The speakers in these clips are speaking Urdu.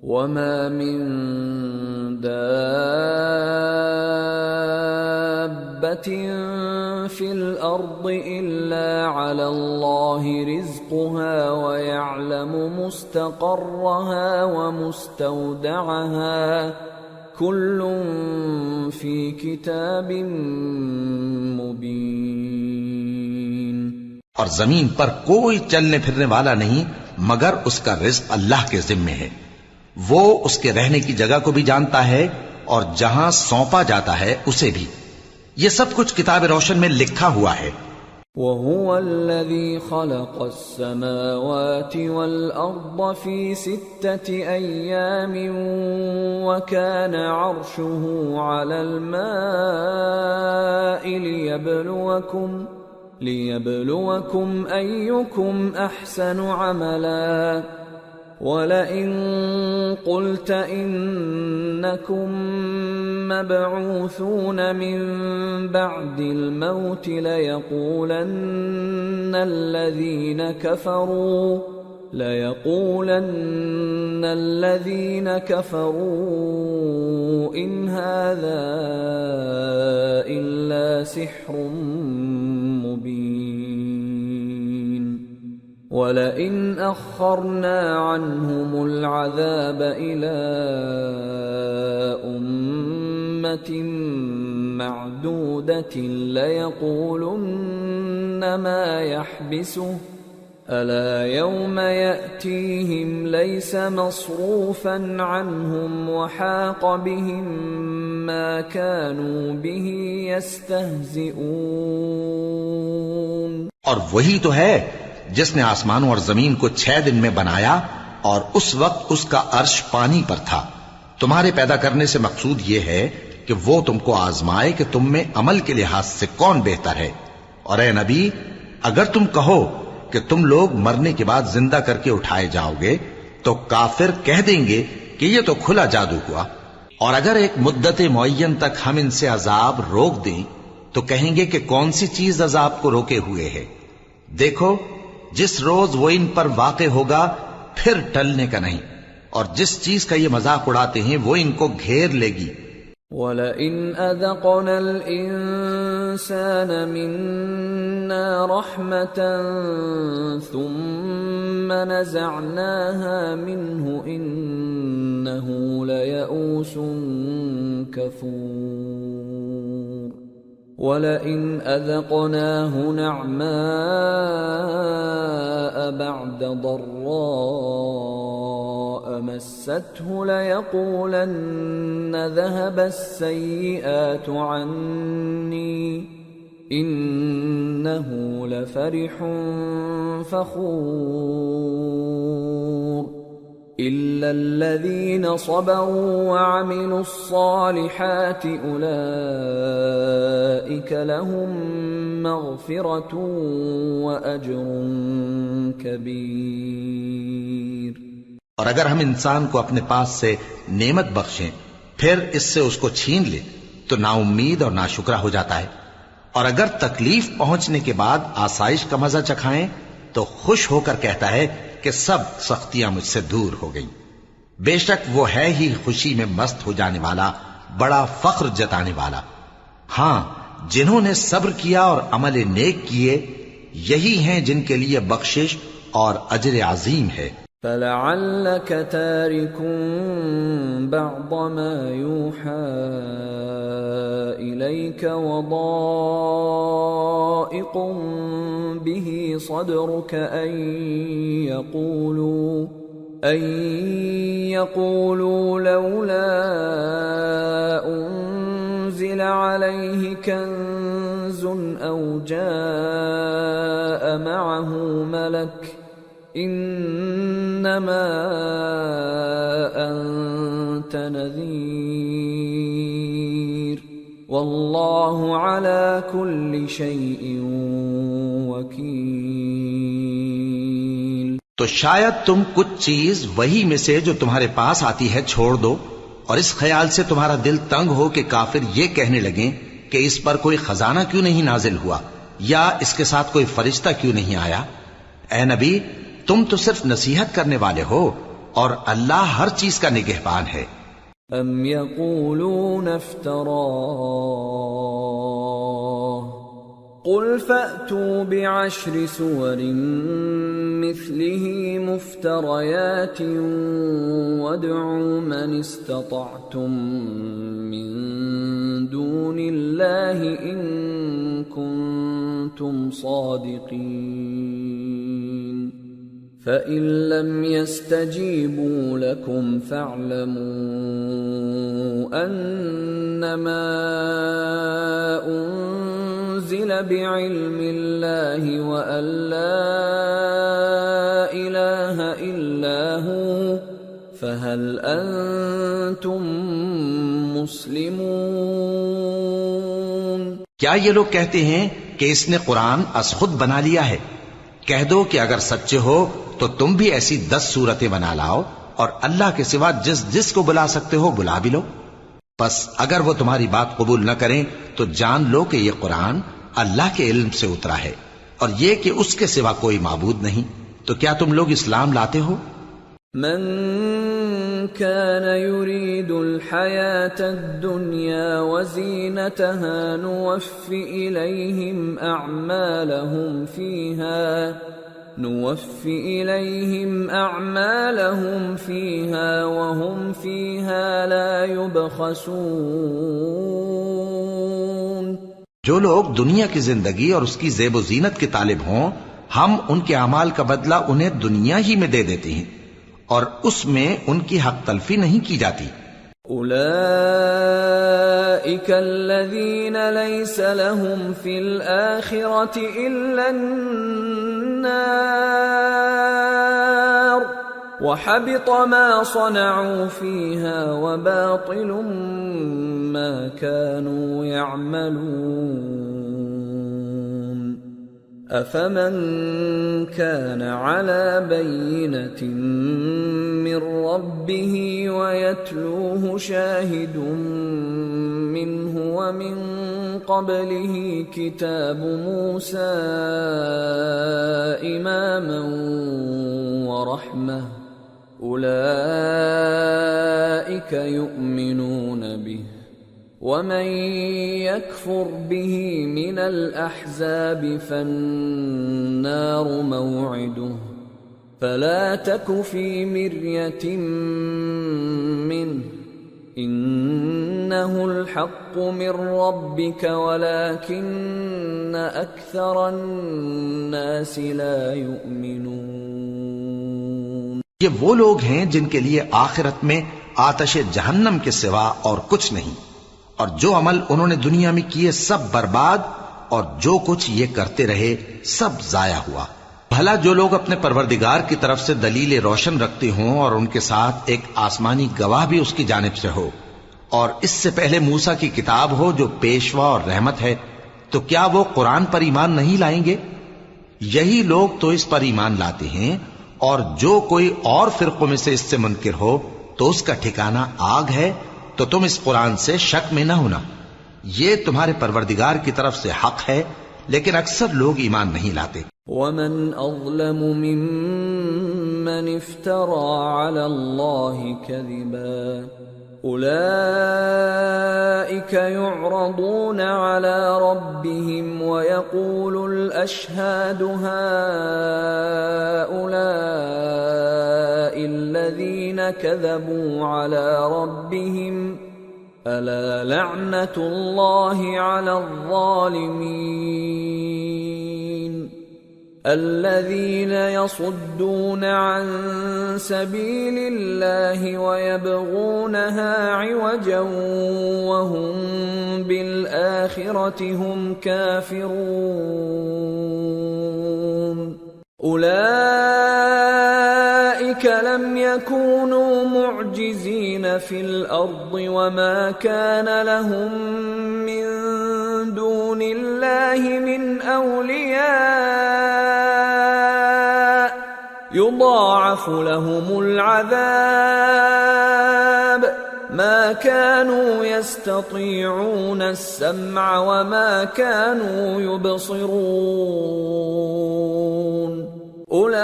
وما من دابة في الأرض إلا على الله رزقها ويعلم مستقرها ومستودعها كل في كتاب مبين۔ اور زمین پر کوئی چلنے پھرنے والا نہیں مگر اس کا رزق اللہ کے ذمے ہے، وہ اس کے رہنے کی جگہ کو بھی جانتا ہے اور جہاں سونپا جاتا ہے اسے بھی، یہ سب کچھ کتاب روشن میں لکھا ہوا ہے۔ وَهُوَ الَّذِي خَلَقَ السَّمَاوَاتِ وَالْأَرْضَ فِي 6 أَيَّامٍ وَكَانَ عَرْشُهُ عَلَى الْمَاءِ لِيَبْلُوَكُمْ أَيُّكُمْ أَحْسَنُ عَمَلًا وَلَئِن قُلْتَ إِنَّكُمْ مَبْعُوثُونَ مِنْ بَعْدِ الْمَوْتِ لَيَقُولَنَّ الَّذِينَ كَفَرُوا إِنْ هَذَا إِلَّا سِحْرٌ مُبِينٌ وَلَئِنْ أَخَّرْنَا عَنْهُمُ الْعَذَابَ إِلَى أُمَّةٍ مَّعْدُودَةٍ لَيَقُولُنَّ مَا يَحْبِسُهُ أَلَا يَوْمَ يَأْتِيهِمْ لَيْسَ مَصْرُوفًا عَنْهُمْ وَحَاقَ بِهِمْ مَا كَانُوا بِهِ يَسْتَهْزِئُونَ۔ اور وہی تو ہے جس نے آسمانوں اور زمین کو 6 دن میں بنایا اور اس وقت اس کا عرش پانی پر تھا۔ تمہارے پیدا کرنے سے مقصود یہ ہے کہ وہ تم کو آزمائے کہ تم میں عمل کے لحاظ سے کون بہتر ہے۔ اور اے نبی، اگر تم کہو کہ تم لوگ مرنے کے بعد زندہ کر کے اٹھائے جاؤ گے تو کافر کہہ دیں گے کہ یہ تو کھلا جادو ہوا، اور اگر ایک مدت معین تک ہم ان سے عذاب روک دیں تو کہیں گے کہ کون سی چیز عذاب کو روکے ہوئے ہے۔ دیکھو جس روز وہ ان پر واقع ہوگا پھر ٹلنے کا نہیں، اور جس چیز کا یہ مذاق اڑاتے ہیں وہ ان کو گھیر لے گی۔ وَلَئِنْ أَذَقْنَا الْإِنسَانَ مِنَّا رَحْمَةً ثُمَّ نَزَعْنَاهَا مِنْهُ إِنَّهُ لَيَئُوسٌ كَفُورٌ وَلَئِنْ أَذَقْنَاهُ نَعْمَاءَ بَعْدَ ضَرَّاءَ مَسَّتْهُ لَيَقُولَنَّ ذَهَبَ السَّيِّئَاتُ عَنِّي إِنَّهُ لَفَرِحٌ فَخُورٌ إِلَّا الَّذِينَ صَبَرُوا وَعَمِلُوا الصَّالِحَاتِ أُولَئِكَ لَهُم مَّغْفِرَةٌ وَأَجْرٌ كَبِيرٌ۔ اور اگر ہم انسان کو اپنے پاس سے نعمت بخشیں پھر اس سے اس کو چھین لیں تو نا امید اور ناشکرا ہو جاتا ہے، اور اگر تکلیف پہنچنے کے بعد آسائش کا مزہ چکھائیں تو خوش ہو کر کہتا ہے کہ سب سختیاں مجھ سے دور ہو گئیں۔ بے شک وہ ہے ہی خوشی میں مست ہو جانے والا، بڑا فخر جتانے والا۔ ہاں، جنہوں نے صبر کیا اور عمل نیک کیے یہی ہیں جن کے لیے بخشش اور اجر عظیم ہے۔ فَلَعَلَّكَ تَارِكٌ بَعْضَ مَا يُوحَى إِلَيْكَ وَضَائِقٌ بِهِ صَدْرُكَ أَن يَقُولُوا لَوْلَا أُنزِلَ عَلَيْهِ كَنزٌ أَوْ جَاءَ مَعَهُ مَلَكٌ إِنَّمَا أَنتَ نَذِيرٌ وَاللَّهُ عَلَى كُلِّ شَيْءٍ وَكِيلٌ۔ تو شاید تم کچھ چیز وہی میں سے جو تمہارے پاس آتی ہے چھوڑ دو، اور اس خیال سے تمہارا دل تنگ ہو کہ کافر یہ کہنے لگیں کہ اس پر کوئی خزانہ کیوں نہیں نازل ہوا، یا اس کے ساتھ کوئی فرشتہ کیوں نہیں آیا۔ اے نبی، تم تو صرف نصیحت کرنے والے ہو، اور اللہ ہر چیز کا نگہبان ہے۔ ام یقولون افتراه قل فأتوا بعشر سور مثله مفتريات وادعوا من استطعتم من دون الله إن كنتم صادقين فإن لم يستجيبوا لكم فاعلموا أنما أنزل بعلم الله وأن لا إله إلا هو فهل أنتم مسلمون۔ کیا یہ لوگ کہتے ہیں کہ اس نے قرآن از خود بنا لیا ہے؟ کہہ دو کہ اگر سچے ہو تو تم بھی ایسی 10 صورتیں بنا لاؤ اور اللہ کے سوا جس جس کو بلا سکتے ہو بلا بھی لو۔ بس اگر وہ تمہاری بات قبول نہ کریں تو جان لو کہ یہ قرآن اللہ کے علم سے اترا ہے اور یہ کہ اس کے سوا کوئی معبود نہیں۔ تو کیا تم لوگ اسلام لاتے ہو؟ من كان يريد الحياة الدنيا وزينتها نوفي إليهم أعمالهم فيها وهم فيها لا يبخسون۔ جو لوگ دنیا کی زندگی اور اس کی زیب و زینت کے طالب ہوں ہم ان کے اعمال کا بدلہ انہیں دنیا ہی میں دے دیتے ہیں اور اس میں ان کی حق تلفی نہیں کی جاتی۔ أولئك الذين ليس لهم في الآخرة إلا النار وحبط ما صنعوا فيها وباطل ما كانوا يعملون۔ أفمن كان على بينة من ربه ويتلوه شاهد منه ومن قبله كتاب موسى إماما ورحمة أولئك يؤمنون به ومن يكفر به من الأحزاب فالنار موعده فلا تك في مرية منه إنه الحق من ربك ولكن أكثر الناس لا يؤمنون۔ یہ وہ لوگ ہیں جن کے لیے آخرت میں آتش جہنم کے سوا اور کچھ نہیں، اور جو عمل انہوں نے دنیا میں کیے سب برباد اور جو کچھ یہ کرتے رہے سب ضائع ہوا۔ بھلا جو لوگ اپنے پروردگار کی طرف سے دلیل روشن رکھتے ہوں اور ان کے ساتھ ایک آسمانی گواہ بھی اس کی جانب سے ہو اور اس سے پہلے موسیٰ کی کتاب ہو جو پیشوا اور رحمت ہے، تو کیا وہ قرآن پر ایمان نہیں لائیں گے؟ یہی لوگ تو اس پر ایمان لاتے ہیں، اور جو کوئی اور فرقوں میں سے اس سے منکر ہو تو اس کا ٹھکانہ آگ ہے۔ تو تم اس قرآن سے شک میں نہ ہونا، یہ تمہارے پروردگار کی طرف سے حق ہے، لیکن اکثر لوگ ایمان نہیں لاتے۔ ومن أظلم ممن افترى على الله كذبا أولئك يعرضون على ربهم ويقول الأشهاد هؤلاء الذين كذبوا على ربهم ألا لعنة الله على الظالمين الذين يصدون عن سبيل الله ويبغونها عوجا وهم بالآخرة هم كافرون أولئك لم يكونوا معجزين في الأرض وما كان لهم من دون الله من أولياء يضاعف لهم العذاب ما كانوا يستطيعون السمع وما كانوا يبصرون أولئك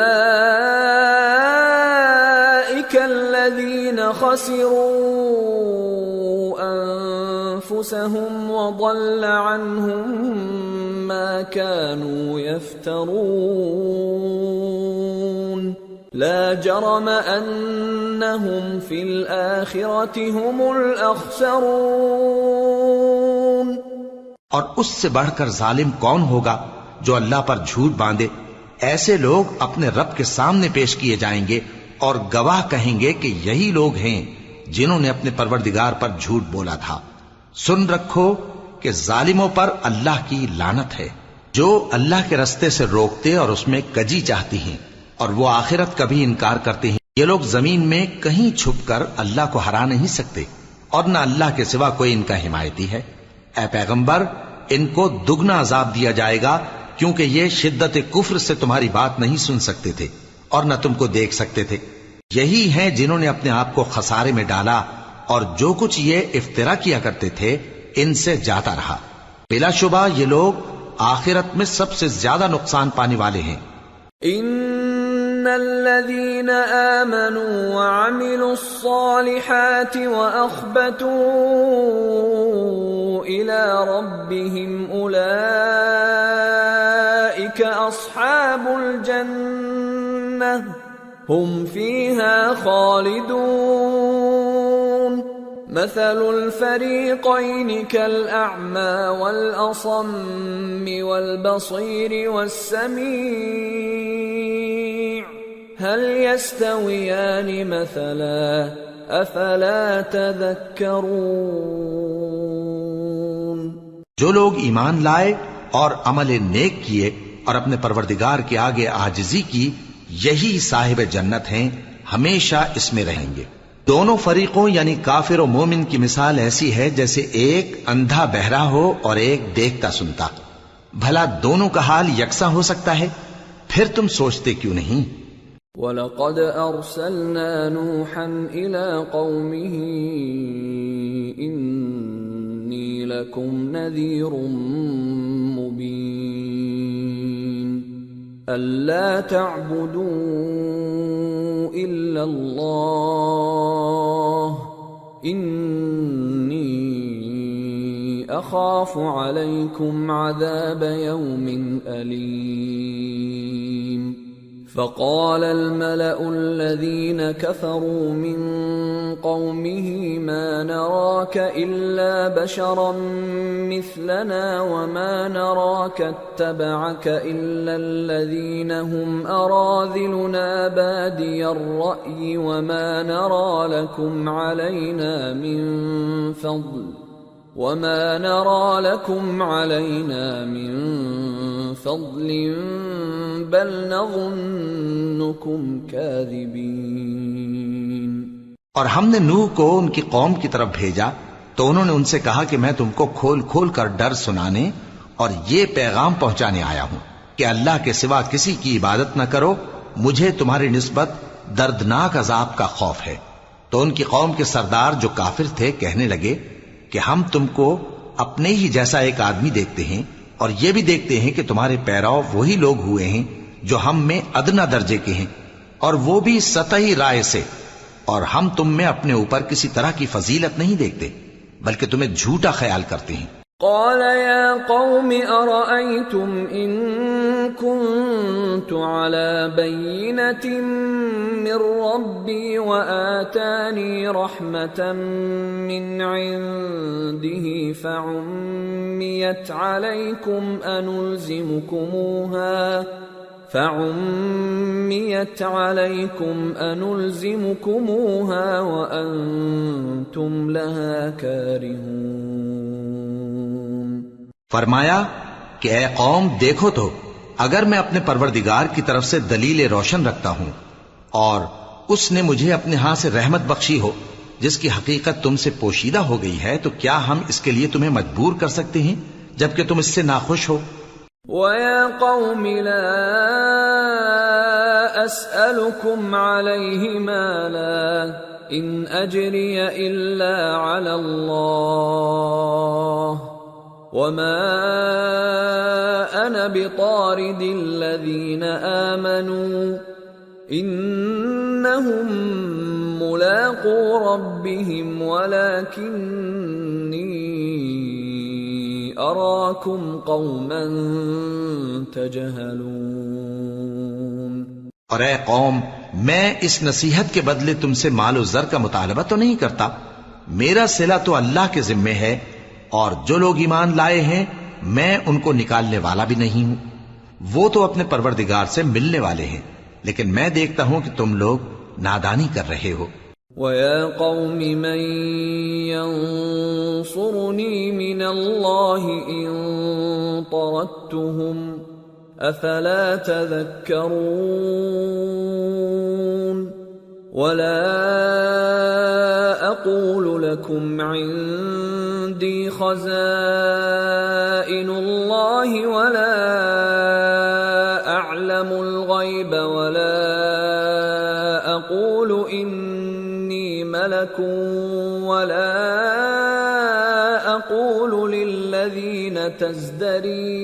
خسروا أنفسهم وضل عنهم ما كانوا يفترون لا جرم أنهم في الآخرة هم الأخسرون۔ اور اس سے بڑھ کر ظالم کون ہوگا جو اللہ پر جھوٹ باندھے؟ ایسے لوگ اپنے رب کے سامنے پیش کیے جائیں گے اور گواہ کہیں گے کہ یہی لوگ ہیں جنہوں نے اپنے پروردگار پر جھوٹ بولا تھا۔ سن رکھو کہ ظالموں پر اللہ کی لعنت ہے، جو اللہ کے رستے سے روکتے اور اس میں کجی چاہتی ہیں، اور وہ آخرت کا بھی انکار کرتے ہیں۔ یہ لوگ زمین میں کہیں چھپ کر اللہ کو ہرا نہیں سکتے، اور نہ اللہ کے سوا کوئی ان کا حمایتی ہے۔ اے پیغمبر، ان کو دگنا عذاب دیا جائے گا، کیونکہ یہ شدت کفر سے تمہاری بات نہیں سن سکتے تھے اور نہ تم کو دیکھ سکتے تھے۔ یہی ہیں جنہوں نے اپنے آپ کو خسارے میں ڈالا، اور جو کچھ یہ افترا کیا کرتے تھے ان سے جاتا رہا۔ بلا شبہ یہ لوگ آخرت میں سب سے زیادہ نقصان پانے والے ہیں۔ ان الذين آمنوا وعملوا الصالحات واخبتوا الى ربهم اولئك اصحاب الجنة هم فيها خالدون مثل الفريقين كالأعمى والأصم والبصير والسميع هل يستويان مثلا أفلا تذكرون۔ جو لوگ ایمان لائے اور عمل نیک کیے اور اپنے پروردگار کے آگے عاجزی کی، یہی صاحب جنت ہیں، ہمیشہ اس میں رہیں گے۔ دونوں فریقوں یعنی کافر و مومن کی مثال ایسی ہے جیسے ایک اندھا بہرا ہو اور ایک دیکھتا سنتا۔ بھلا دونوں کا حال یکساں ہو سکتا ہے؟ پھر تم سوچتے کیوں نہیں؟ وَلَقَدْ أَرْسَلْنَا نُوحًا إِلَىٰ قَوْمِهِ إِنِّي لَكُمْ نَذِيرٌ مُّبِينٌ أَلَّا تَعْبُدُوا إِلَّا اللَّهَ إِنِّي أَخَافُ عَلَيْكُمْ عَذَابَ يَوْمٍ أَلِيمٍ۔ فقال الملأ الذين كفروا من قومه ما نراك إلا بشرا مثلنا وما نراك اتبعك إلا الذين هم أراذلنا بادي الرأي وما نرى لكم علينا من فضل بل نظنكم كاذبين۔ اور ہم نے نوح کو ان کی قوم کی طرف بھیجا تو انہوں نے ان سے کہا کہ میں تم کو کھول کھول کر ڈر سنانے اور یہ پیغام پہنچانے آیا ہوں کہ اللہ کے سوا کسی کی عبادت نہ کرو، مجھے تمہاری نسبت دردناک عذاب کا خوف ہے۔ تو ان کی قوم کے سردار جو کافر تھے کہنے لگے کہ ہم تم کو اپنے ہی جیسا ایک آدمی دیکھتے ہیں، اور یہ بھی دیکھتے ہیں کہ تمہارے پیراؤ وہی لوگ ہوئے ہیں جو ہم میں ادنا درجے کے ہیں، اور وہ بھی سطحی رائے سے، اور ہم تم میں اپنے اوپر کسی طرح کی فضیلت نہیں دیکھتے بلکہ تمہیں جھوٹا خیال کرتے ہیں۔ قال يا قوم أرأيتم إن كنت على بينة من ربي وآتاني رحمة من عنده فعميت عليكم أنلزمكموها وأنتم لها كارهون۔ فرمایا کہ اے قوم دیکھو تو، اگر میں اپنے پروردگار کی طرف سے دلیل روشن رکھتا ہوں اور اس نے مجھے اپنے ہاں سے رحمت بخشی ہو جس کی حقیقت تم سے پوشیدہ ہو گئی ہے، تو کیا ہم اس کے لیے تمہیں مجبور کر سکتے ہیں جبکہ تم اس سے ناخوش ہو؟ وَيَا قَوْمِ لَا أَسْأَلُكُمْ عَلَيْهِ مَالًا إِنْ أَجْرِيَ إِلَّا عَلَى اللَّهِ وَمَا أَنَا بِطَارِدِ الَّذِينَ آمَنُوا إِنَّهُمْ ملاقو ربهم ولكني أراكم قوما تجهلون۔ اور اے قوم، میں اس نصیحت کے بدلے تم سے مال و زر کا مطالبہ تو نہیں کرتا، میرا صلہ تو اللہ کے ذمے ہے، اور جو لوگ ایمان لائے ہیں میں ان کو نکالنے والا بھی نہیں ہوں، وہ تو اپنے پروردگار سے ملنے والے ہیں، لیکن میں دیکھتا ہوں کہ تم لوگ نادانی کر رہے ہو۔ وَيَا قَوْمِ مَنْ يَنصُرُنِي مِنَ اللَّهِ إِن طَرَدتُّهُمْ أَفَلَا تَذَكَّرُونَ وَلَا أَقُولُ لَكُمْ عِندِي خَزَائِنُ اللَّهِ وَلَا أَعْلَمُ الْغَيْبَ وَلَا أَقُولُ إِنِّي مَلَكٌ وَلَا أَقُولُ لِلَّذِينَ تَزْدَرِي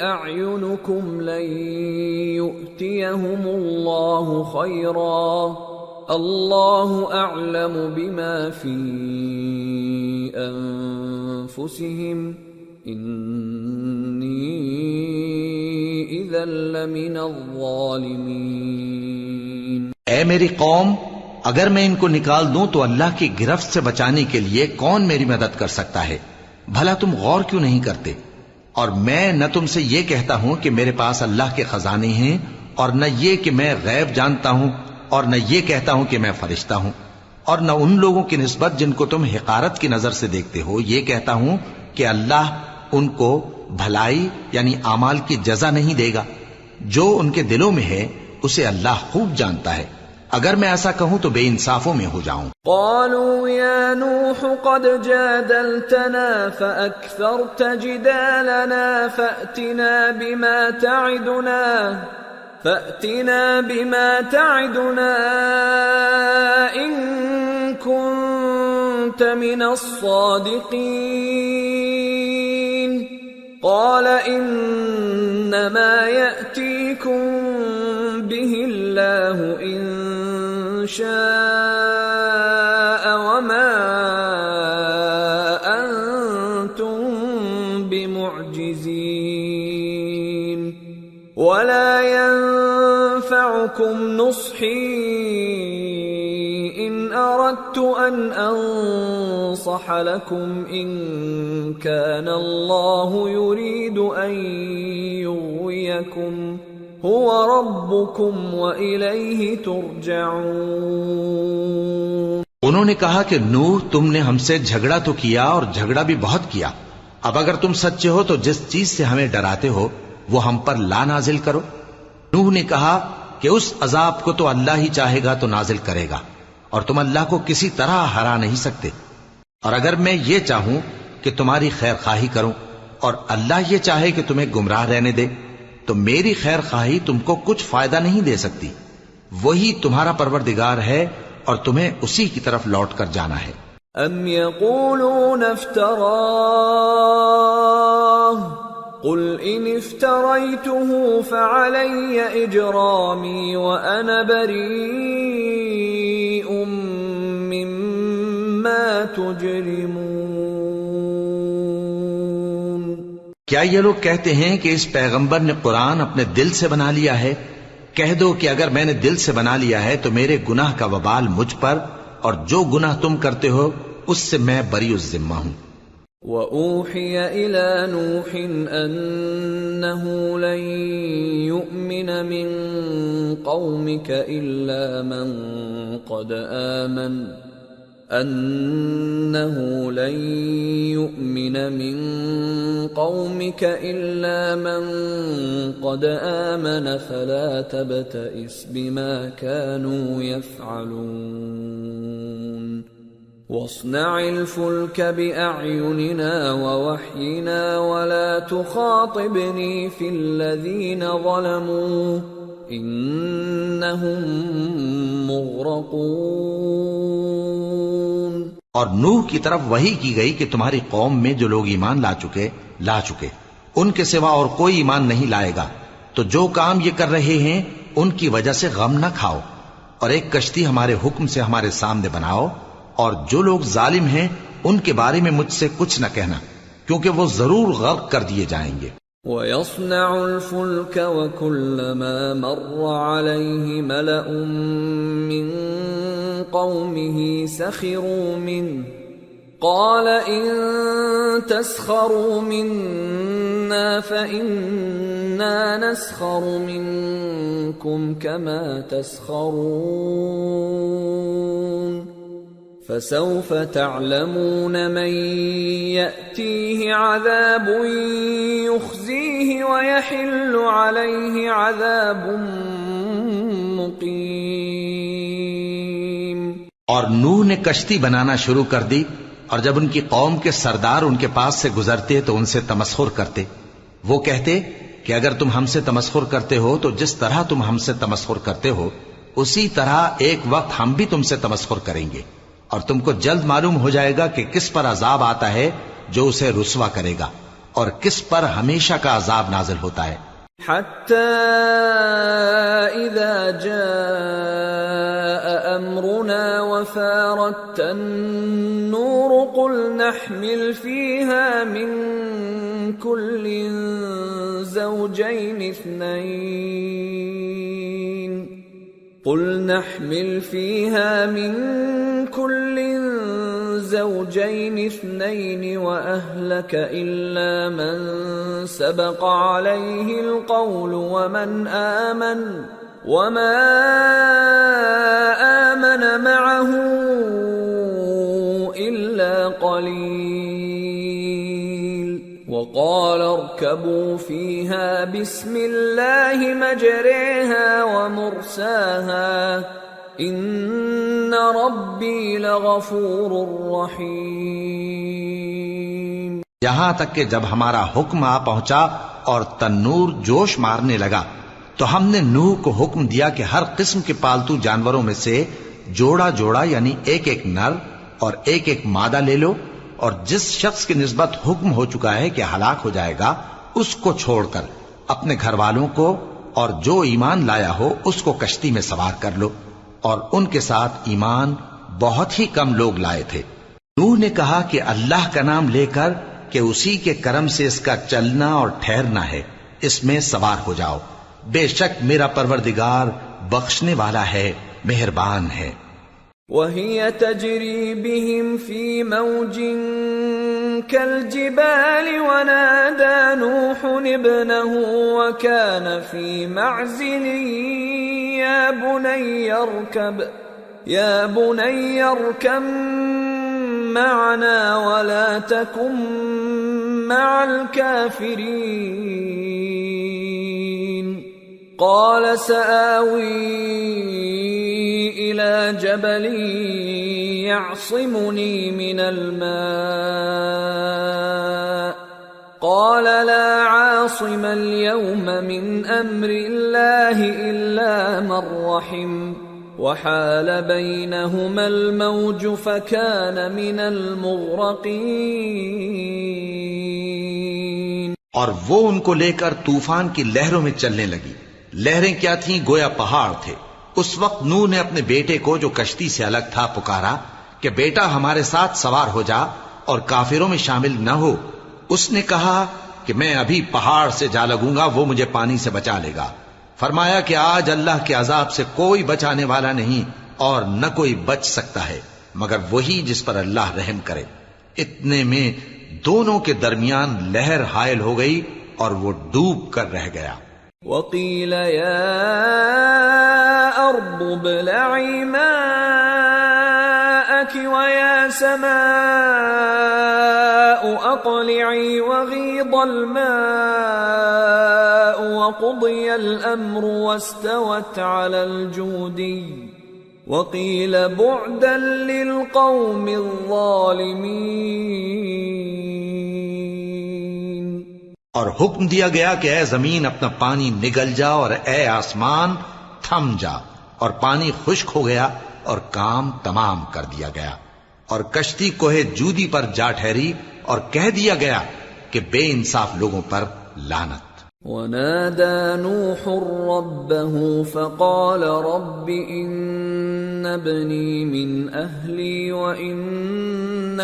أَعْيُنُكُمْ لَن يُؤْتِيَهُمُ اللَّهُ خَيْرًا اللَّهُ أَعْلَمُ بِمَا فِي أَنفُسِهِمْ إِنِّي إِذًا لَّمِنَ الظَّالِمِينَ۔ اے میری قوم، اگر میں ان کو نکال دوں تو اللہ کی گرفت سے بچانے کے لیے کون میری مدد کر سکتا ہے؟ بھلا تم غور کیوں نہیں کرتے؟ اور میں نہ تم سے یہ کہتا ہوں کہ میرے پاس اللہ کے خزانے ہیں، اور نہ یہ کہ میں غیب جانتا ہوں، اور نہ یہ کہتا ہوں کہ میں فرشتہ ہوں، اور نہ ان لوگوں کی نسبت جن کو تم حقارت کی نظر سے دیکھتے ہو یہ کہتا ہوں کہ اللہ ان کو بھلائی یعنی اعمال کی جزا نہیں دے گا۔ جو ان کے دلوں میں ہے اسے اللہ خوب جانتا ہے، اگر میں ایسا کہوں تو بے انصافوں میں ہو جاؤں۔ قالوا يا نوح قد جادلتنا فأكثرت جدالنا فأتنا بما تعدنا إن كنت من الصادقين قال إنما يأتيكم به الله إن شاء وما أنتم بمعجزين ولا ينفعكم نصحي إن أردت أن أنصح لكم إن كان الله يريد أن يغويكم هو ربكم وإليه ترجعون۔ انہوں نے کہا کہ نوح، تم نے ہم سے جھگڑا تو کیا اور جھگڑا بھی بہت کیا، اب اگر تم سچے ہو تو جس چیز سے ہمیں ڈراتے ہو وہ ہم پر لا نازل کرو۔ نوح نے کہا کہ اس عذاب کو تو اللہ ہی چاہے گا تو نازل کرے گا، اور تم اللہ کو کسی طرح ہرا نہیں سکتے، اور اگر میں یہ چاہوں کہ تمہاری خیر خواہی کروں اور اللہ یہ چاہے کہ تمہیں گمراہ رہنے دے تو میری خیر خواہی تم کو کچھ فائدہ نہیں دے سکتی، وہی تمہارا پروردگار ہے اور تمہیں اسی کی طرف لوٹ کر جانا ہے۔ ام یقولون افتراہ قل ان افتریته فعلی اجرامی وانا بریء مما تجرمون۔ کیا یہ لوگ کہتے ہیں کہ اس پیغمبر نے قرآن اپنے دل سے بنا لیا ہے؟ کہہ دو کہ اگر میں نے دل سے بنا لیا ہے تو میرے گناہ کا وبال مجھ پر، اور جو گناہ تم کرتے ہو اس سے میں بری الذمہ ہوں۔ وَأُوحِيَ إِلَى نُوحٍ أَنَّهُ لَن يُؤْمِنَ مِن قَوْمِكَ إِلَّا مَن قَدْ آمَنَ فَلَا تَبْتَئِسْ بِمَا كَانُوا يَفْعَلُونَ وَاصْنَعِ الْفُلْكَ بِأَعْيُنِنَا وَوَحْيِنَا وَلَا تُخَاطِبْنِي فِي الَّذِينَ ظَلَمُوا إِنَّهُمْ مُغْرَقُونَ۔ اور نوح کی طرف وحی کی گئی کہ تمہاری قوم میں جو لوگ ایمان لا چکے ان کے سوا اور کوئی ایمان نہیں لائے گا، تو جو کام یہ کر رہے ہیں ان کی وجہ سے غم نہ کھاؤ، اور ایک کشتی ہمارے حکم سے ہمارے سامنے بناؤ، اور جو لوگ ظالم ہیں ان کے بارے میں مجھ سے کچھ نہ کہنا، کیونکہ وہ ضرور غرق کر دیے جائیں گے۔ وَيَصْنَعُ الْفُلْكَ وَكُلَّمَا مَرَّ عَلَيْهِ مَلَأٌ مِّن قَوْمِهِ سَخِرُوا مِنْهُ قَالَ إِن تَسْخَرُوا مِنَّا فَإِنَّا نَسْخَرُ مِنكُمْ كَمَا تَسْخَرُونَ فَسَوْفَ تَعْلَمُونَ مَن يَأْتِيهِ عَذَابٌ يُخْزِيهِ وَيَحِلُّ عَلَيْهِ عَذَابٌ مُقِيمٌ۔ اور نوح نے کشتی بنانا شروع کر دی، اور جب ان کی قوم کے سردار ان کے پاس سے گزرتے تو ان سے تمسخر کرتے۔ وہ کہتے کہ اگر تم ہم سے تمسخر کرتے ہو تو جس طرح تم ہم سے تمسخر کرتے ہو اسی طرح ایک وقت ہم بھی تم سے تمسخر کریں گے، اور تم کو جلد معلوم ہو جائے گا کہ کس پر عذاب آتا ہے جو اسے رسوا کرے گا، اور کس پر ہمیشہ کا عذاب نازل ہوتا ہے۔ حتى إذا جاء أمرنا وفارت النور قل نحمل فيها من كل زوجين اثنين وأهلك إلا من سبق عليه القول وما آمن معه إلا قليل وقال اركبوا فيها بسم الله مجريها ومرساها إن ربي لغفور رحيم۔ یہاں تک کہ جب ہمارا حکم آ پہنچا اور تنور جوش مارنے لگا تو ہم نے نوح کو حکم دیا کہ ہر قسم کے پالتو جانوروں میں سے جوڑا جوڑا یعنی ایک ایک نر اور ایک ایک مادہ لے لو، اور جس شخص کی نسبت حکم ہو چکا ہے کہ ہلاک ہو جائے گا اس کو چھوڑ کر اپنے گھر والوں کو اور جو ایمان لایا ہو اس کو کشتی میں سوار کر لو، اور ان کے ساتھ ایمان بہت ہی کم لوگ لائے تھے۔ نوح نے کہا کہ اللہ کا نام لے کر کہ اسی کے کرم سے اس کا چلنا اور ٹھہرنا ہے، اس میں سوار ہو جاؤ، بے شک میرا پروردگار بخشنے والا ہے، مہربان ہے۔ وَهِيَ تَجْرِي بِهِمْ فِي مَوْجٍ كَالْجِبَالِ وَنَادَى نُوحٌ ابْنَهُ وَكَانَ فِي مَعْزِلٍ يَا بُنَيَّ ارْكَب مَّعَنَا وَلَا تَكُن مَّعَ الْكَافِرِينَ قَالَ سَآوِي إِلَى جَبَلٍ يَعْصِمُنِي مِنَ الْمَاءِ قَالَ لَا عَاصِمَ الْيَوْمَ مِنْ أَمْرِ اللَّهِ إِلَّا مَنْ رَحِمَ وَحَالَ بَيْنَهُمَا الْمَوْجُ فَكَانَ مِنَ الْمُغْرَقِينَ۔ اور وہ ان کو لے کر طوفان کی لہروں میں چلنے لگی۔ لہریں کیا تھیں؟ گویا پہاڑ تھے۔ اس وقت نوح نے اپنے بیٹے کو جو کشتی سے الگ تھا پکارا کہ بیٹا ہمارے ساتھ سوار ہو جا اور کافروں میں شامل نہ ہو۔ اس نے کہا کہ میں ابھی پہاڑ سے جا لگوں گا، وہ مجھے پانی سے بچا لے گا۔ فرمایا کہ آج اللہ کے عذاب سے کوئی بچانے والا نہیں اور نہ کوئی بچ سکتا ہے مگر وہی جس پر اللہ رحم کرے۔ اتنے میں دونوں کے درمیان لہر حائل ہو گئی اور وہ ڈوب کر رہ گیا۔ وَقِيلَ يَا أَرْضُ ابْلَعِي مَاءَكِ وَيَا سَمَاءُ أَقْلِعِي وَغِيضَ الْمَاءُ وَقُضِيَ الْأَمْرُ وَاسْتَوَتْ عَلَى الْجُودِيِّ وَقِيلَ بُعْدًا لِلْقَوْمِ الظَّالِمِينَ۔ اور حکم دیا گیا کہ اے زمین اپنا پانی نگل جا، اور اے آسمان تھم جا، اور پانی خشک ہو گیا اور کام تمام کر دیا گیا، اور کشتی کوہ جودی پر جا ٹھہری، اور کہہ دیا گیا کہ بے انصاف لوگوں پر لعنت۔ ونادى نوح ربه فقال رب إن ابني من أهلي وإن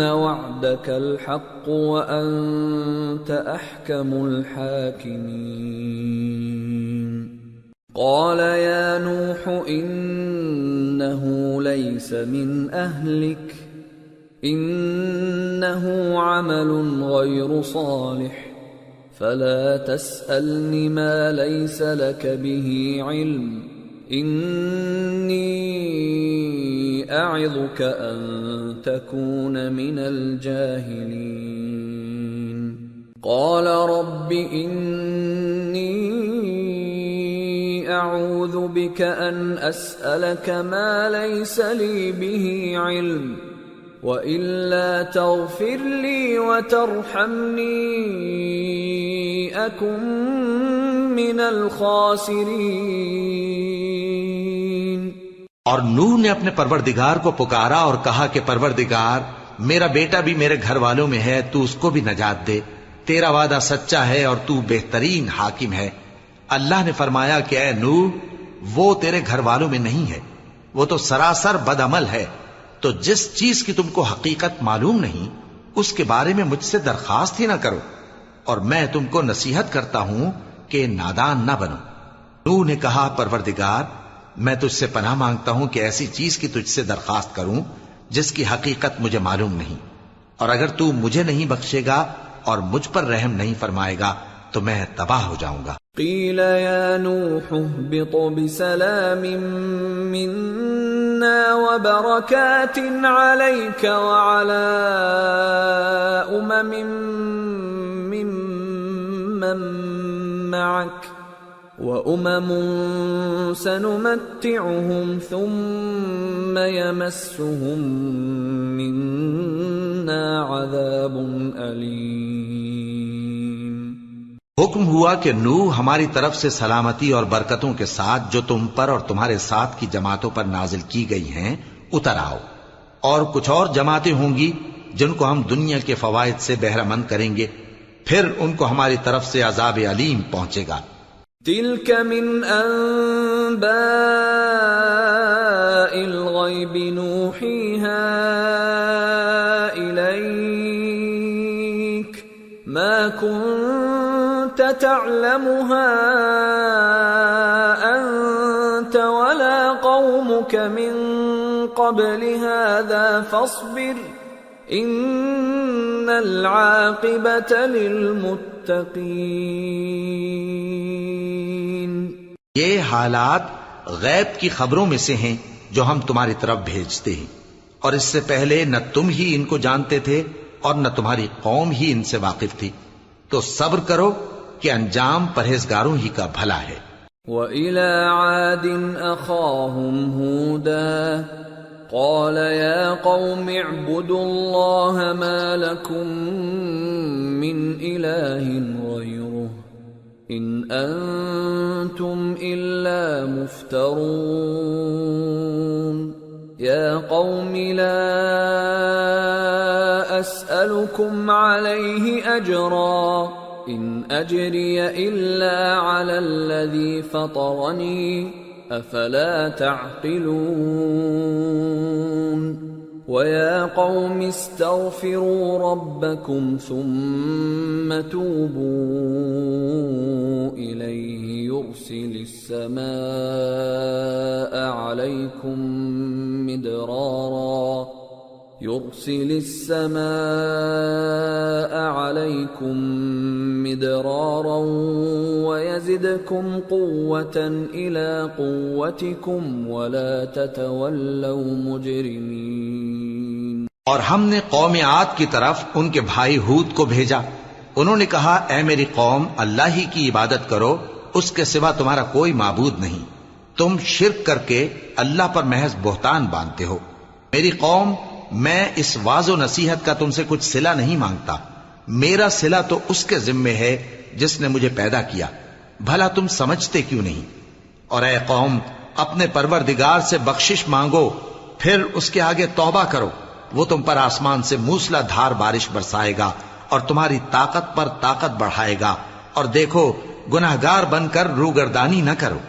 وعدك الحق وأنت أحكم الحاكمين قال يا نوح إنه ليس من أهلك إنه عمل غير صالح فلا تسألني ما ليس لك به علم إني أعظك أن تكون من الجاهلين قال رب إني أعوذ بك أن أسألك ما ليس لي به علم وإلا تغفر لي وترحمني أكن من الخاسرين۔ اور نوح نے اپنے پروردگار کو پکارا اور کہا کہ پروردگار میرا بیٹا بھی میرے گھر والوں میں ہے، تو اس کو بھی نجات دے، تیرا وعدہ سچا ہے اور تو بہترین حاکم ہے۔ اللہ نے فرمایا کہ اے نوح وہ تیرے گھر والوں میں نہیں ہے، وہ تو سراسر بدعمل ہے، تو جس چیز کی تم کو حقیقت معلوم نہیں اس کے بارے میں مجھ سے درخواست ہی نہ کرو، اور میں تم کو نصیحت کرتا ہوں کہ نادان نہ بنو۔ نوح نے کہا پروردگار میں تجھ سے پناہ مانگتا ہوں کہ ایسی چیز کی تجھ سے درخواست کروں جس کی حقیقت مجھے معلوم نہیں، اور اگر تو مجھے نہیں بخشے گا اور مجھ پر رحم نہیں فرمائے گا تو میں تباہ ہو جاؤں گا۔ قیل یا نوح اهبط بسلام منا وبرکات علیک وعلی ممن معک وأمم سنمتعهم ثم يمسهم منا عذاب أليم۔ حکم ہوا کہ نوح ہماری طرف سے سلامتی اور برکتوں کے ساتھ جو تم پر اور تمہارے ساتھ کی جماعتوں پر نازل کی گئی ہیں اتر آؤ، اور کچھ اور جماعتیں ہوں گی جن کو ہم دنیا کے فوائد سے بہرہ مند کریں گے، پھر ان کو ہماری طرف سے عذاب علیم پہنچے گا۔ تلك من أنباء الغيب نوحيها إليك ما كنت تعلمها أنت ولا قومك من قبل هذا فاصبر إن العاقبة للمتقين۔ یہ حالات غیب کی خبروں میں سے ہیں جو ہم تمہاری طرف بھیجتے ہیں، اور اس سے پہلے نہ تم ہی ان کو جانتے تھے اور نہ تمہاری قوم ہی ان سے واقف تھی، تو صبر کرو کہ انجام پرہیزگاروں ہی کا بھلا ہے۔ وَإِلَى عَادٍ أَخَاهُمْ هُودًا قال يا قوم اعبدوا الله ما لكم من إله غيره إن أنتم إلا مفترون يا قوم لا أسألكم عليه أجرا إن أجري إلا على الذي فطرني أفلا تعقلون ويا قوم استغفروا ربكم ثم توبوا إليه يرسل السماء عليكم مدرارا ويزدكم قوة إلى قوتكم ولا تتولوا مجرمين۔ اور ہم نے قوم عاد کی طرف ان کے بھائی ہود کو بھیجا، انہوں نے کہا اے میری قوم اللہ ہی کی عبادت کرو، اس کے سوا تمہارا کوئی معبود نہیں، تم شرک کر کے اللہ پر محض بہتان باندھتے ہو۔ میری قوم میں اس واعظ و نصیحت کا تم سے کچھ صلہ نہیں مانگتا، میرا صلہ تو اس کے ذمے ہے جس نے مجھے پیدا کیا، بھلا تم سمجھتے کیوں نہیں؟ اور اے قوم اپنے پروردگار سے بخشش مانگو، پھر اس کے آگے توبہ کرو، وہ تم پر آسمان سے موسلا دھار بارش برسائے گا اور تمہاری طاقت پر طاقت بڑھائے گا، اور دیکھو گناہگار بن کر روگردانی نہ کرو۔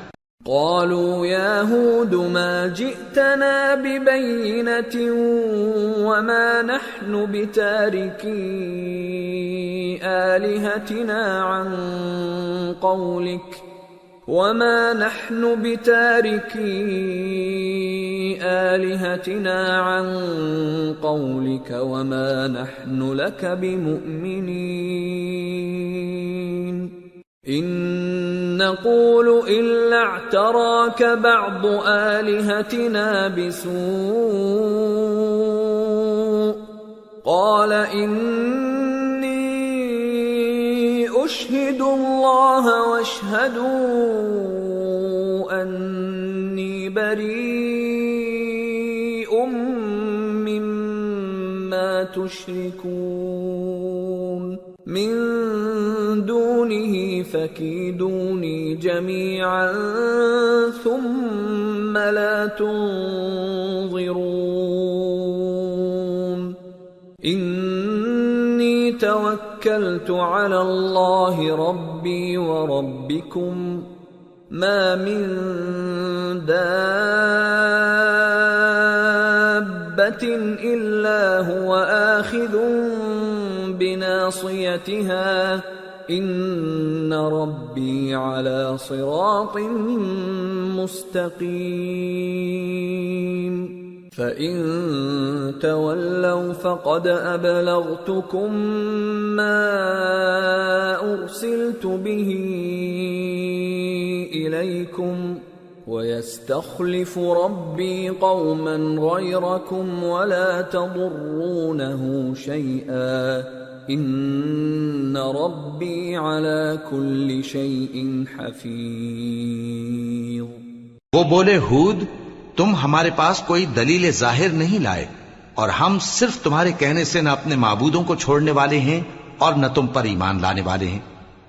قالوا يا هود ما جئتنا ببينة وما نحن بتاركي آلهتنا عن قولك وما نحن لك بمؤمنين إن نقول إلا اعتراك بعض آلهتنا بسوء قال إني أشهد الله واشهدوا أني بريء مما تشركون من دونه فكيدوني جميعا ثم لا تنظرون إني توكلت على الله ربي وربكم ما من دابة إلا هو آخذ بناصيتها إن ربي على صراط مستقيم فإن تولوا فقد أبلغتكم ما أرسلت به إليكم ويستخلف ربي قوما غيركم ولا تضرونه شيئا ان ربی علی کل شیء حفیظ۔ وہ بولے ہود تم ہمارے پاس کوئی دلیل ظاہر نہیں لائے، اور ہم صرف تمہارے کہنے سے نہ اپنے معبودوں کو چھوڑنے والے ہیں اور نہ تم پر ایمان لانے والے ہیں۔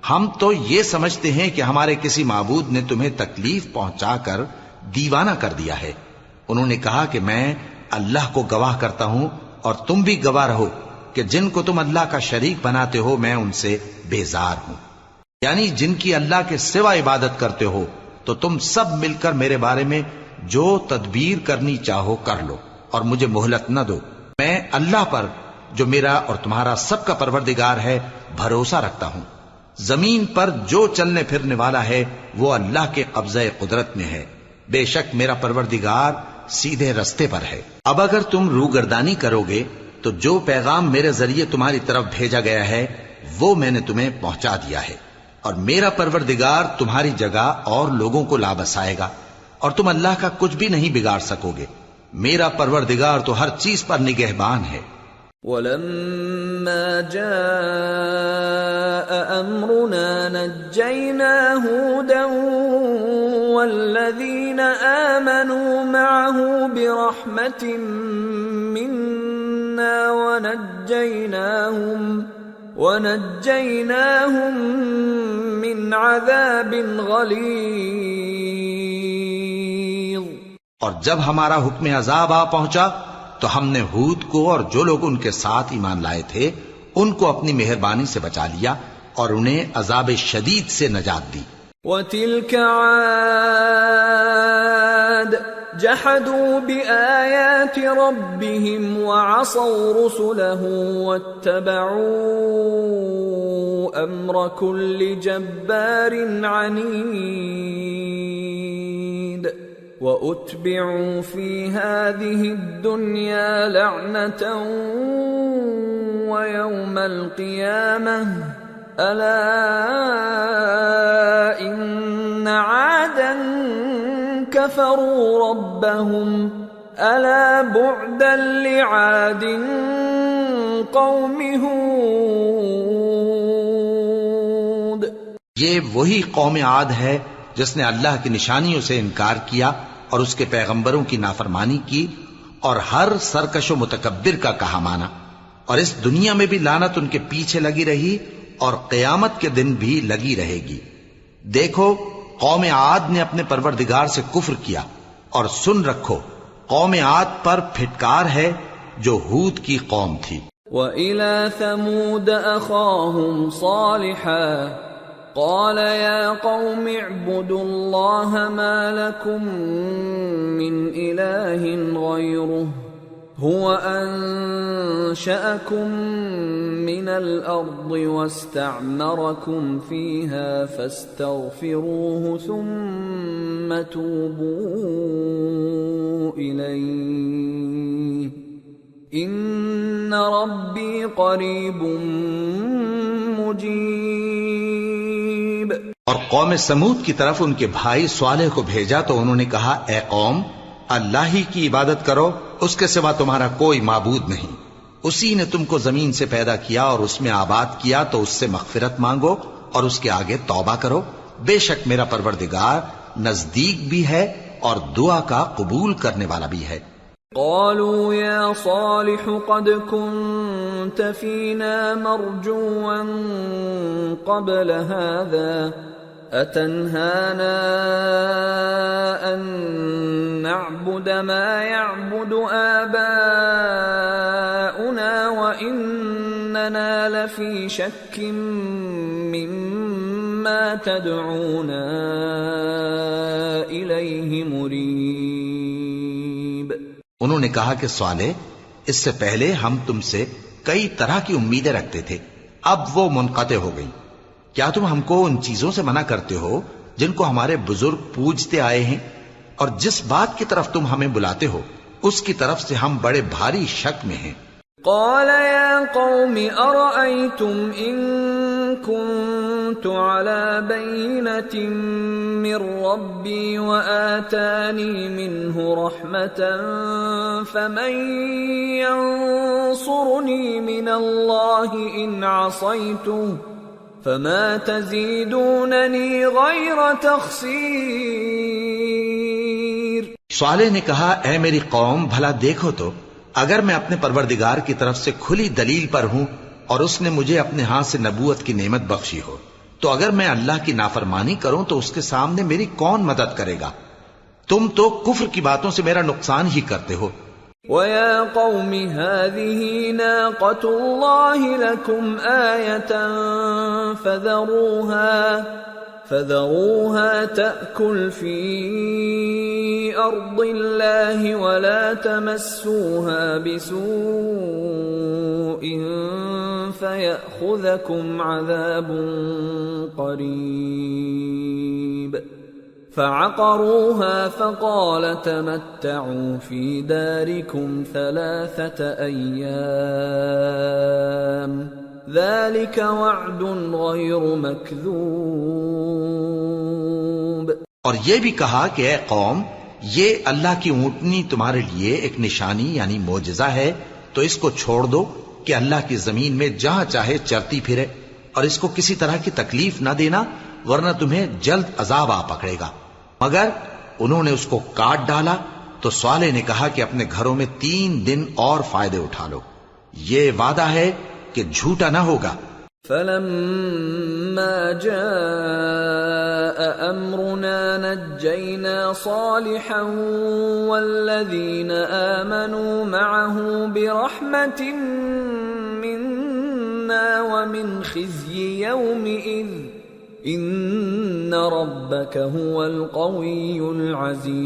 ہم تو یہ سمجھتے ہیں کہ ہمارے کسی معبود نے تمہیں تکلیف پہنچا کر دیوانہ کر دیا ہے۔ انہوں نے کہا کہ میں اللہ کو گواہ کرتا ہوں اور تم بھی گواہ رہو کہ جن کو تم اللہ کا شریک بناتے ہو میں ان سے بیزار ہوں، یعنی جن کی اللہ کے سوا عبادت کرتے ہو، تو تم سب مل کر میرے بارے میں جو تدبیر کرنی چاہو کر لو اور مجھے مہلت نہ دو۔ میں اللہ پر جو میرا اور تمہارا سب کا پروردگار ہے بھروسہ رکھتا ہوں۔ زمین پر جو چلنے پھرنے والا ہے وہ اللہ کے قبضہ قدرت میں ہے، بے شک میرا پروردگار سیدھے رستے پر ہے۔ اب اگر تم روگردانی کرو گے تو جو پیغام میرے ذریعے تمہاری طرف بھیجا گیا ہے وہ میں نے تمہیں پہنچا دیا ہے، اور میرا پروردگار تمہاری جگہ اور لوگوں کو لا بسائے گا، اور تم اللہ کا کچھ بھی نہیں بگاڑ سکو گے۔ میرا پروردگار تو ہر چیز پر نگہبان ہے۔ وَلَمَّا جَاءَ أَمْرُنَا نَجَّيْنَا هُودًا وَالَّذِينَ آمَنُوا مَعَهُ بِرَحْمَةٍ مِنَّا وَنَجَّيْنَاهُمْ مِنْ عَذَابٍ غَلِيظٍ۔ اور جب ہمارا حکم عذاب آ پہنچا تو ہم نے ہود کو اور جو لوگ ان کے ساتھ ایمان لائے تھے ان کو اپنی مہربانی سے بچا لیا اور انہیں عذاب شدید سے نجات دی۔ وَتِلْكَ عَادٌ جَحَدُوا بِآيَاتِ رَبِّهِمْ وَعَصَوْا رُسُلَهُ وَاتَّبَعُوا أَمْرَ كُلِّ جَبَّارٍ عَنِيدٍ وَأُتْبِعُوا فِي هَذِهِ الدُّنْيَا لَعْنَةً وَيَوْمَ الْقِيَامَةِ أَلَا إِنَّ عَادًا كَفَرُوا رَبَّهُمْ أَلَا بُعْدًا لِعَادٍ قَوْمِ هُودٍ۔ یہ وہی قوم عاد ہے جس نے اللہ کی نشانیوں سے انکار کیا اور اس کے پیغمبروں کی نافرمانی کی اور ہر سرکش و متکبر کا کہا مانا، اور اس دنیا میں بھی لعنت ان کے پیچھے لگی رہی اور قیامت کے دن بھی لگی رہے گی۔ دیکھو قوم عاد نے اپنے پروردگار سے کفر کیا، اور سن رکھو قوم عاد پر پھٹکار ہے جو ہود کی قوم تھی۔ وَإِلَى ثَمُودَ أَخَاهُمْ صَالِحًا قَالَ يَا قَوْمِ اعْبُدُوا اللَّهَ مَا لَكُمْ مِنْ إِلَٰهٍ غَيْرُهُ هُوَ أَنشَأَكُم مِّنَ الْأَرْضِ وَاسْتَعْمَرَكُمْ فِيهَا فَاسْتَغْفِرُوهُ ثُمَّ تُوبُوا إِلَيْهِ إِنَّ رَبِّي قَرِيبٌ مُجِيبٌ۔ اور قوم سمود کی طرف ان کے بھائی صالح کو بھیجا تو انہوں نے کہا، اے قوم، اللہ ہی کی عبادت کرو، اس کے سوا تمہارا کوئی معبود نہیں۔ اسی نے تم کو زمین سے پیدا کیا اور اس میں آباد کیا، تو اس سے مغفرت مانگو اور اس کے آگے توبہ کرو۔ بے شک میرا پروردگار نزدیک بھی ہے اور دعا کا قبول کرنے والا بھی ہے۔ قالوا يا صالح قد كنت فينا مرجوا قبل هذا أتنهانا أن نعبد ما يعبد آباؤنا وإننا لفي شك مما تدعونا إليه مريب۔ انہوں نے کہا کہ صالح، اس سے پہلے ہم تم سے کئی طرح کی امیدیں رکھتے تھے، اب وہ منقطع ہو گئی۔ کیا تم ہم کو ان چیزوں سے منع کرتے ہو جن کو ہمارے بزرگ پوجتے آئے ہیں؟ اور جس بات کی طرف تم ہمیں بلاتے ہو اس کی طرف سے ہم بڑے بھاری شک میں ہیں۔ قال يا قوم أرأيتم إن كنت على بينة من ربي وآتاني منه رحمة فمن ينصرني من الله إن عصيته فما تزيدونني غير تخسير۔ صالح نے کہا، اے میری قوم، بھلا دیکھو تو، اگر میں اپنے پروردگار کی طرف سے کھلی دلیل پر ہوں اور اس نے مجھے اپنے ہاتھ سے نبوت کی نعمت بخشی ہو، تو اگر میں اللہ کی نافرمانی کروں تو اس کے سامنے میری کون مدد کرے گا؟ تم تو کفر کی باتوں سے میرا نقصان ہی کرتے ہو۔ وَيَا قَوْمِ هَذِهِ نَاقَةُ اللَّهِ لَكُمْ آيَةً فَذَرُوهَا تَأْكُلْ فِي أَرْضِ اللَّهِ وَلَا تَمَسُّوهَا بِسُوءٍ فَيَأْخُذَكُمْ عَذَابٌ قَرِيبٌ۔ فَعَقَرُوهَا فَقَالَ تَمَتَّعُوا فِي دَارِكُمْ 3 أَيَّامٍ ذَلِكَ وَعْدٌ غَيْرُ مَكْذُوبٍ۔ اور یہ بھی کہا کہ اے قوم، یہ اللہ کی اونٹنی تمہارے لیے ایک نشانی یعنی معجزہ ہے، تو اس کو چھوڑ دو کہ اللہ کی زمین میں جہاں چاہے چرتی پھرے، اور اس کو کسی طرح کی تکلیف نہ دینا ورنہ تمہیں جلد عذاب آ پکڑے گا۔ مگر انہوں نے اس کو کاٹ ڈالا تو صالح نے کہا کہ اپنے گھروں میں 3 دن اور فائدے اٹھا لو، یہ وعدہ ہے کہ جھوٹا نہ ہوگا۔ فَلَمَّا جَاءَ أَمْرُنَا نَجَّيْنَا صَالِحًا وَالَّذِينَ آمَنُوا مَعَهُ بِرَحْمَةٍ مِنَّا وَمِنْ خِزْيِ يَوْمِئِذٍ إِنَّ رَبَّكَ هُوَ الْقَوِيُّ الْعَزِيزُ۔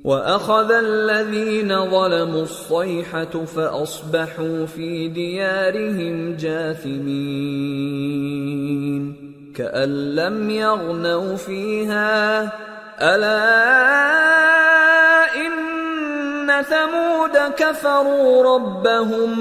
وَأَخَذَ الَّذِينَ ظَلَمُوا الصَّيْحَةُ فَأَصْبَحُوا فِي دِيَارِهِمْ جَاثِمِينَ كَأَن لَّمْ يَغْنَوْا فِيهَا أَلَا إِنَّ ثَمُودَ كَفَرُوا رَبَّهُمْ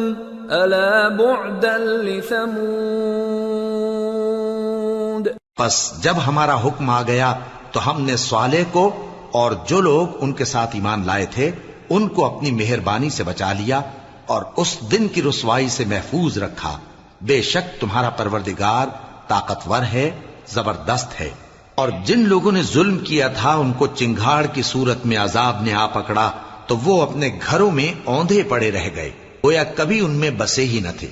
أَلَا بُعْدًا لِثَمُودَ۔ پس جب ہمارا حکم آ گیا تو ہم نے صالح کو اور جو لوگ ان کے ساتھ ایمان لائے تھے ان کو اپنی مہربانی سے بچا لیا اور اس دن کی رسوائی سے محفوظ رکھا۔ بے شک تمہارا پروردگار طاقتور ہے، زبردست ہے۔ اور جن لوگوں نے ظلم کیا تھا ان کو چنگھاڑ کی صورت میں عذاب نے آ پکڑا تو وہ اپنے گھروں میں اوندھے پڑے رہ گئے، گویا کبھی ان میں بسے ہی نہ تھے۔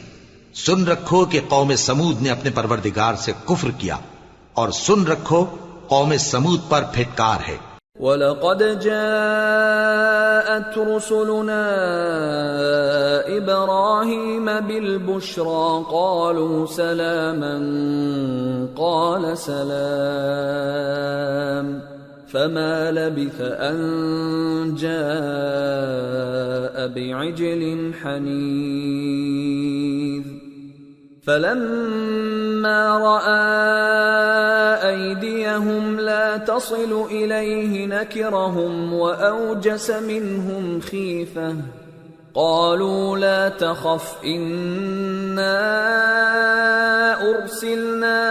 سن رکھو کہ قوم سمود نے اپنے پروردگار سے کفر کیا، اور سن رکھو قوم سمود پر پھٹکار ہے۔ وَلَقَدْ جَاءَتْ رُسُلُنَا إِبْرَاهِيمَ بِالْبُشْرَى قَالُوا سَلَامًا قَالَ سَلَامٌ فَمَا لَبِثَ أَن جَاءَ بِعِجْلٍ حَنِيذٍ فَلَمَّا رَأَى أَيْدِيَهُمْ لَا تَصِلُ إِلَيْهِ نَكِرَهُمْ وَأَوْجَسَ مِنْهُمْ خِيفَةً قَالُوا لَا تَخَفْ إِنَّا أُرْسِلْنَا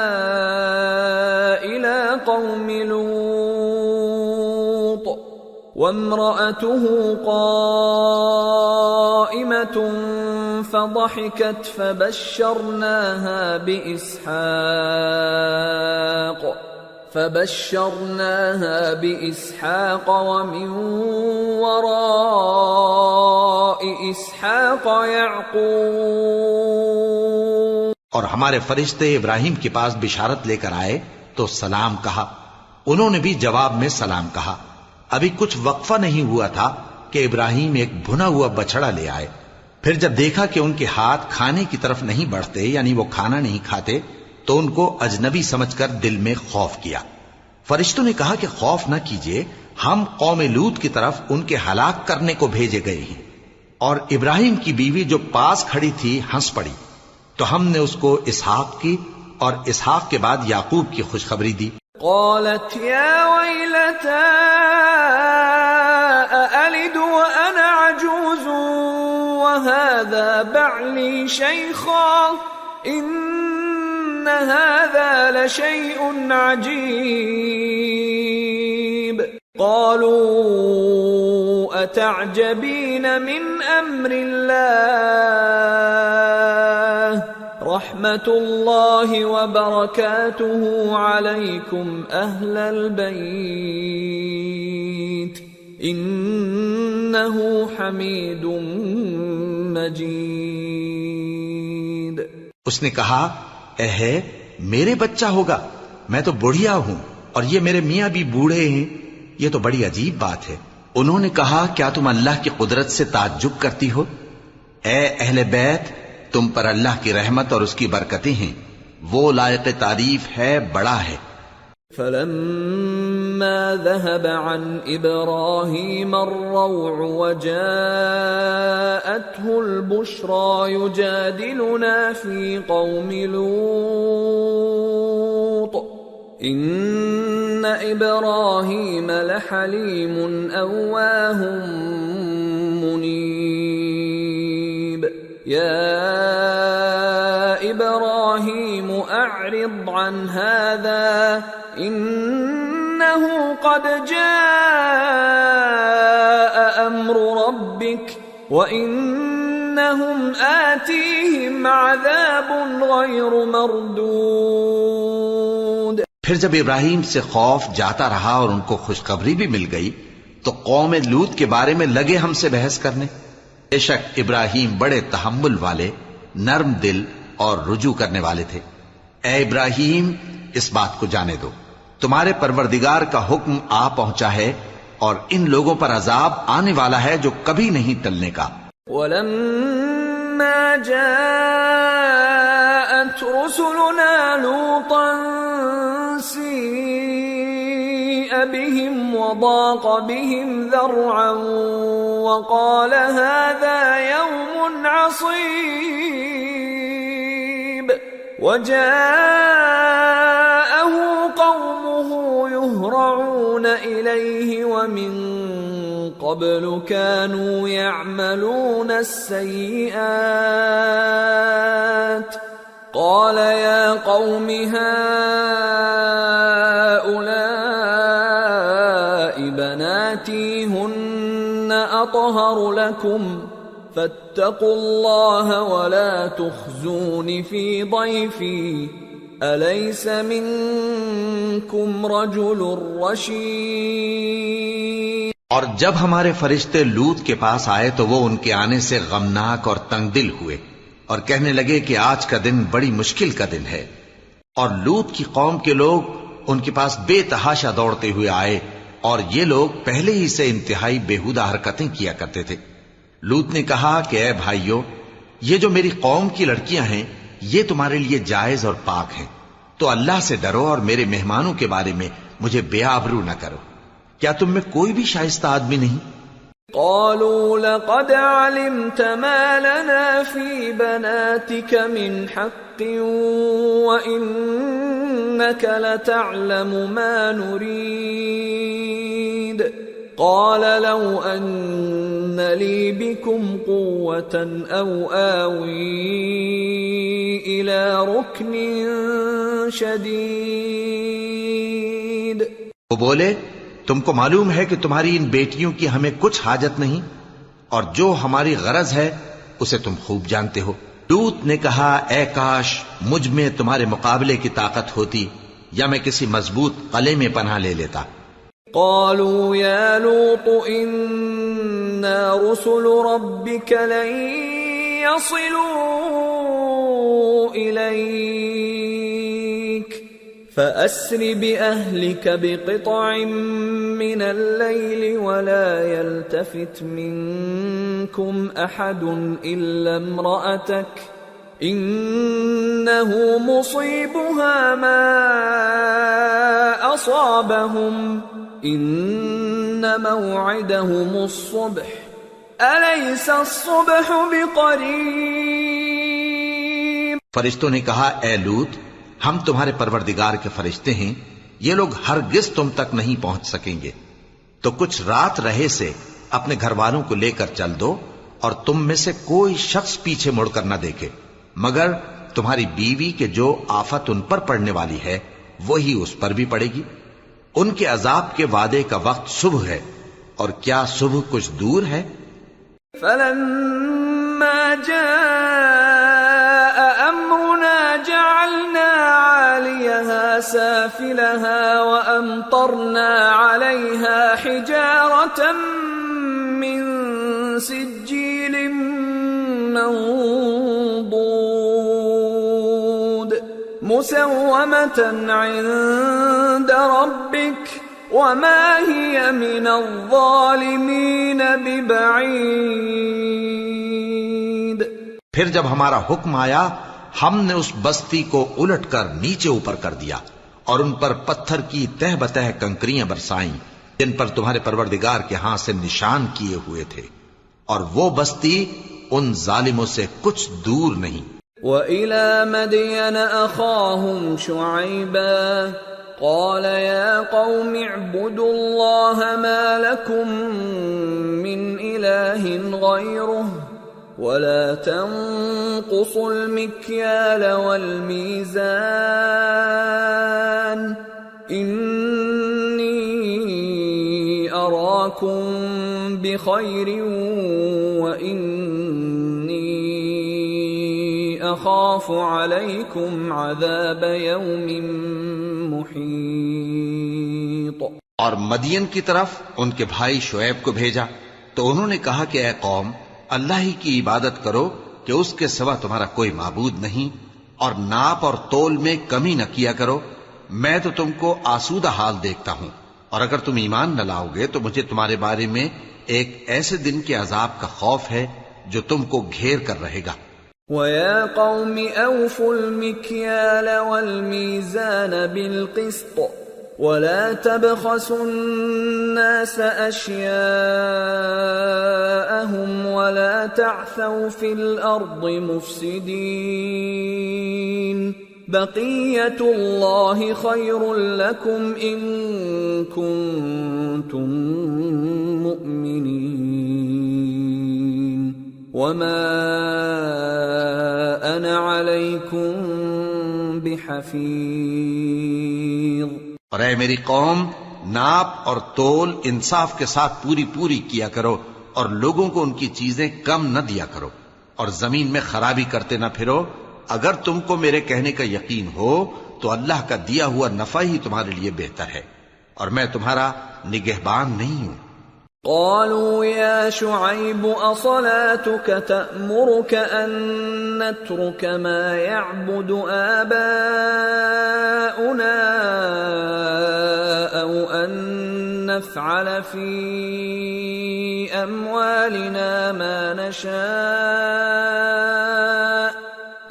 إِلَى قَوْمِ لُوطٍ وَامْرَأَتُهُ قَائِمَةٌ فضحكت فبشرناها بإسحاق ومن وراء إسحاق يعقوب. اور ہمارے فرشتے ابراہیم کے پاس بشارت لے کر آئے تو سلام کہا. انہوں نے بھی جواب میں سلام کہا. ابھی کچھ وقفہ نہیں ہوا تھا کہ ابراہیم ایک بھنا ہوا بچڑا لے آئے. پھر جب دیکھا کہ ان کے ہاتھ کھانے کی طرف نہیں بڑھتے، یعنی وہ کھانا نہیں کھاتے، تو ان کو اجنبی سمجھ کر دل میں خوف کیا. فرشتوں نے کہا کہ خوف نہ کیجیے، ہم قوم لوط کی طرف ان کے ہلاک کرنے کو بھیجے گئے ہیں. اور ابراہیم کی بیوی جو پاس کھڑی تھی ہنس پڑی، تو ہم نے اس کو اسحاق کی اور اسحاق کے بعد یعقوب کی خوشخبری دی. قالت يا ويلتى أألد وأنا عجوز وهذا بعلي شيخا إن هذا لشيء عجيب. قالوا أتعجبين من أمر الله رحمة الله وبركاته عليكم أهل البيت إنه حميد مجيد. اس نے کہا اے ہے میرے بچہ ہوگا، میں تو بڑھیا ہوں اور یہ میرے میاں بھی بوڑھے ہیں، یہ تو بڑی عجیب بات ہے. انہوں نے کہا کیا تم اللہ کی قدرت سے تعجب کرتی ہو؟ اے اہل بیت، تم پر اللہ کی رحمت اور اس کی برکتیں ہیں، وہ لائق تعریف ہے، بڑا ہے. فلما ذهب عن إبراهيم الروع وجاءته البشرى يجادلنا في قوم لوط إن إبراهيم لحليم أواه منيب. يا إبراهيم أعرض عن هذا إنه قد جاء أمر ربك وإنهم آتيهم عذاب غير مردود. پھر جب ابراہیم سے خوف جاتا رہا اور ان کو خوشخبری بھی مل گئی تو قوم لوط کے بارے میں لگے ہم سے بحث کرنے. بے شک ابراہیم بڑے تحمل والے، نرم دل اور رجوع کرنے والے تھے. اے ابراہیم، اس بات کو جانے دو، تمہارے پروردگار کا حکم آ پہنچا ہے اور ان لوگوں پر عذاب آنے والا ہے جو کبھی نہیں ٹلنے کا. وَلَمَّا جَاءَتْ رُسُلُنَا لُوطًا سِيءَ بِهِمْ وَضَاقَ بِهِمْ ذَرْعًا وَقَالَ هَذَا يَوْمٌ عَصِيبٌ. وَجَاءَهُ قَوْمُهُ يُهْرَعُونَ إِلَيْهِ وَمِن قَبْلُ كَانُوا يَعْمَلُونَ السَّيِّئَاتِ قَالَ يَا قَوْمِ هَؤُلَاءِ بَنَاتِي هُنَّ أَطْهَرُ لَكُمْ فَاتَّقُوا اللَّهَ وَلَا تُخْزُونِ فِي ضَيْفِي أَلَيْسَ مِنكُمْ رَجُلٌ رَّشِيدٌ. اور جب ہمارے فرشتے لوط کے پاس آئے تو وہ ان کے آنے سے غمناک اور تنگ دل ہوئے اور کہنے لگے کہ آج کا دن بڑی مشکل کا دن ہے. اور لوط کی قوم کے لوگ ان کے پاس بے تحاشا دوڑتے ہوئے آئے اور یہ لوگ پہلے ہی سے انتہائی بےہودہ حرکتیں کیا کرتے تھے۔ لوط نے کہا کہ اے بھائیو، یہ جو میری قوم کی لڑکیاں ہیں یہ تمہارے لیے جائز اور پاک ہیں، تو اللہ سے ڈرو اور میرے مہمانوں کے بارے میں مجھے بے آبرو نہ کرو۔ کیا تم میں کوئی بھی شائستہ آدمی نہیں؟ قالوا لقد علمت ما لنا في بناتك من حق وإنك لتعلم ما نريد قال لو أن لي بكم قوة أو آوي إلى ركن شديد۔ وہ بولے تم کو معلوم ہے کہ تمہاری ان بیٹیوں کی ہمیں کچھ حاجت نہیں، اور جو ہماری غرض ہے اسے تم خوب جانتے ہو۔ لوط نے کہا اے کاش مجھ میں تمہارے مقابلے کی طاقت ہوتی، یا میں کسی مضبوط قلعے میں پناہ لے لیتا۔ قالوا يا لوط إنا رسل ربك لن يصلوا إليك فأسر بأهلك بقطع من الليل ولا يلتفت منكم أحد إلا امرأتك إنه مصيبها ما أصابهم إن موعدهم الصبح أليس الصبح بقريب۔ فرشتوں نے کہا اے لوط، ہم تمہارے پروردگار کے فرشتے ہیں، یہ لوگ ہرگز تم تک نہیں پہنچ سکیں گے، تو کچھ رات رہے سے اپنے گھر والوں کو لے کر چل دو، اور تم میں سے کوئی شخص پیچھے مڑ کر نہ دیکھے مگر تمہاری بیوی کے جو آفت ان پر پڑنے والی ہے وہی اس پر بھی پڑے گی۔ ان کے عذاب کے وعدے کا وقت صبح ہے، اور کیا صبح کچھ دور ہے؟ فلما جاء أمرنا جعلنا عاليها سافلها وأمطرنا عليها حجارة من سجيل منضود مسومة عند ربك وما هي من الظالمين ببعيد۔ پھر جب ہمارا حکم آیا ہم نے اس بستی کو الٹ کر نیچے اوپر کر دیا اور ان پر پتھر کی تہ بتہ کنکریاں برسائیں جن پر تمہارے پروردگار کے ہاں سے نشان کیے ہوئے تھے، اور وہ بستی ان ظالموں سے کچھ دور نہیں۔ وَإِلَى مَدْيَنَ أَخَاهُمْ شُعَيْبًا قَالَ يَا قَوْمِ اعْبُدُوا اللَّهَ مَا لَكُمْ مِنْ إِلَٰهٍ غَيْرُهُ وَلَا تَنقُصُوا الْمِكْيَالَ وَالْمِيزَانَ إِنِّي أَرَاكُمْ بِخَيْرٍ وَإِنِّي أَخَافُ عَلَيْكُمْ عَذَابَ يَوْمٍ محیط۔ اور مدین کی طرف ان کے بھائی شعیب کو بھیجا تو انہوں نے کہا کہ اے قوم، اللہ ہی کی عبادت کرو کہ اس کے سوا تمہارا کوئی معبود نہیں، اور ناپ اور تول میں کمی نہ کیا کرو، میں تو تم کو آسودہ حال دیکھتا ہوں، اور اگر تم ایمان نہ لاؤ گے تو مجھے تمہارے بارے میں ایک ایسے دن کے عذاب کا خوف ہے جو تم کو گھیر کر رہے گا۔ وَيَا قَوْمِ أَوْفُوا الْمِكْيَالَ وَالْمِيزَانَ بِالْقِسْطِ وَلَا تَبْخَسُوا النَّاسَ أَشْيَاءَهُمْ وَلَا تَعْثَوْا فِي الْأَرْضِ مُفْسِدِينَ بَقِيَّةُ اللَّهِ خَيْرٌ لَكُمْ إِن كُنتُم مُّؤْمِنِينَ وَمَا أَنَا عَلَيْكُمْ بِحَفِيظٍ۔ اور اے میری قوم، ناپ اور تول انصاف کے ساتھ پوری پوری کیا کرو، اور لوگوں کو ان کی چیزیں کم نہ دیا کرو، اور زمین میں خرابی کرتے نہ پھرو۔ اگر تم کو میرے کہنے کا یقین ہو تو اللہ کا دیا ہوا نفع ہی تمہارے لیے بہتر ہے، اور میں تمہارا نگہبان نہیں ہوں۔ قالوا يا شعيب أصلاتك تأمرك أن نترك ما يعبد آباؤنا أو أن نفعل في أموالنا ما نشاء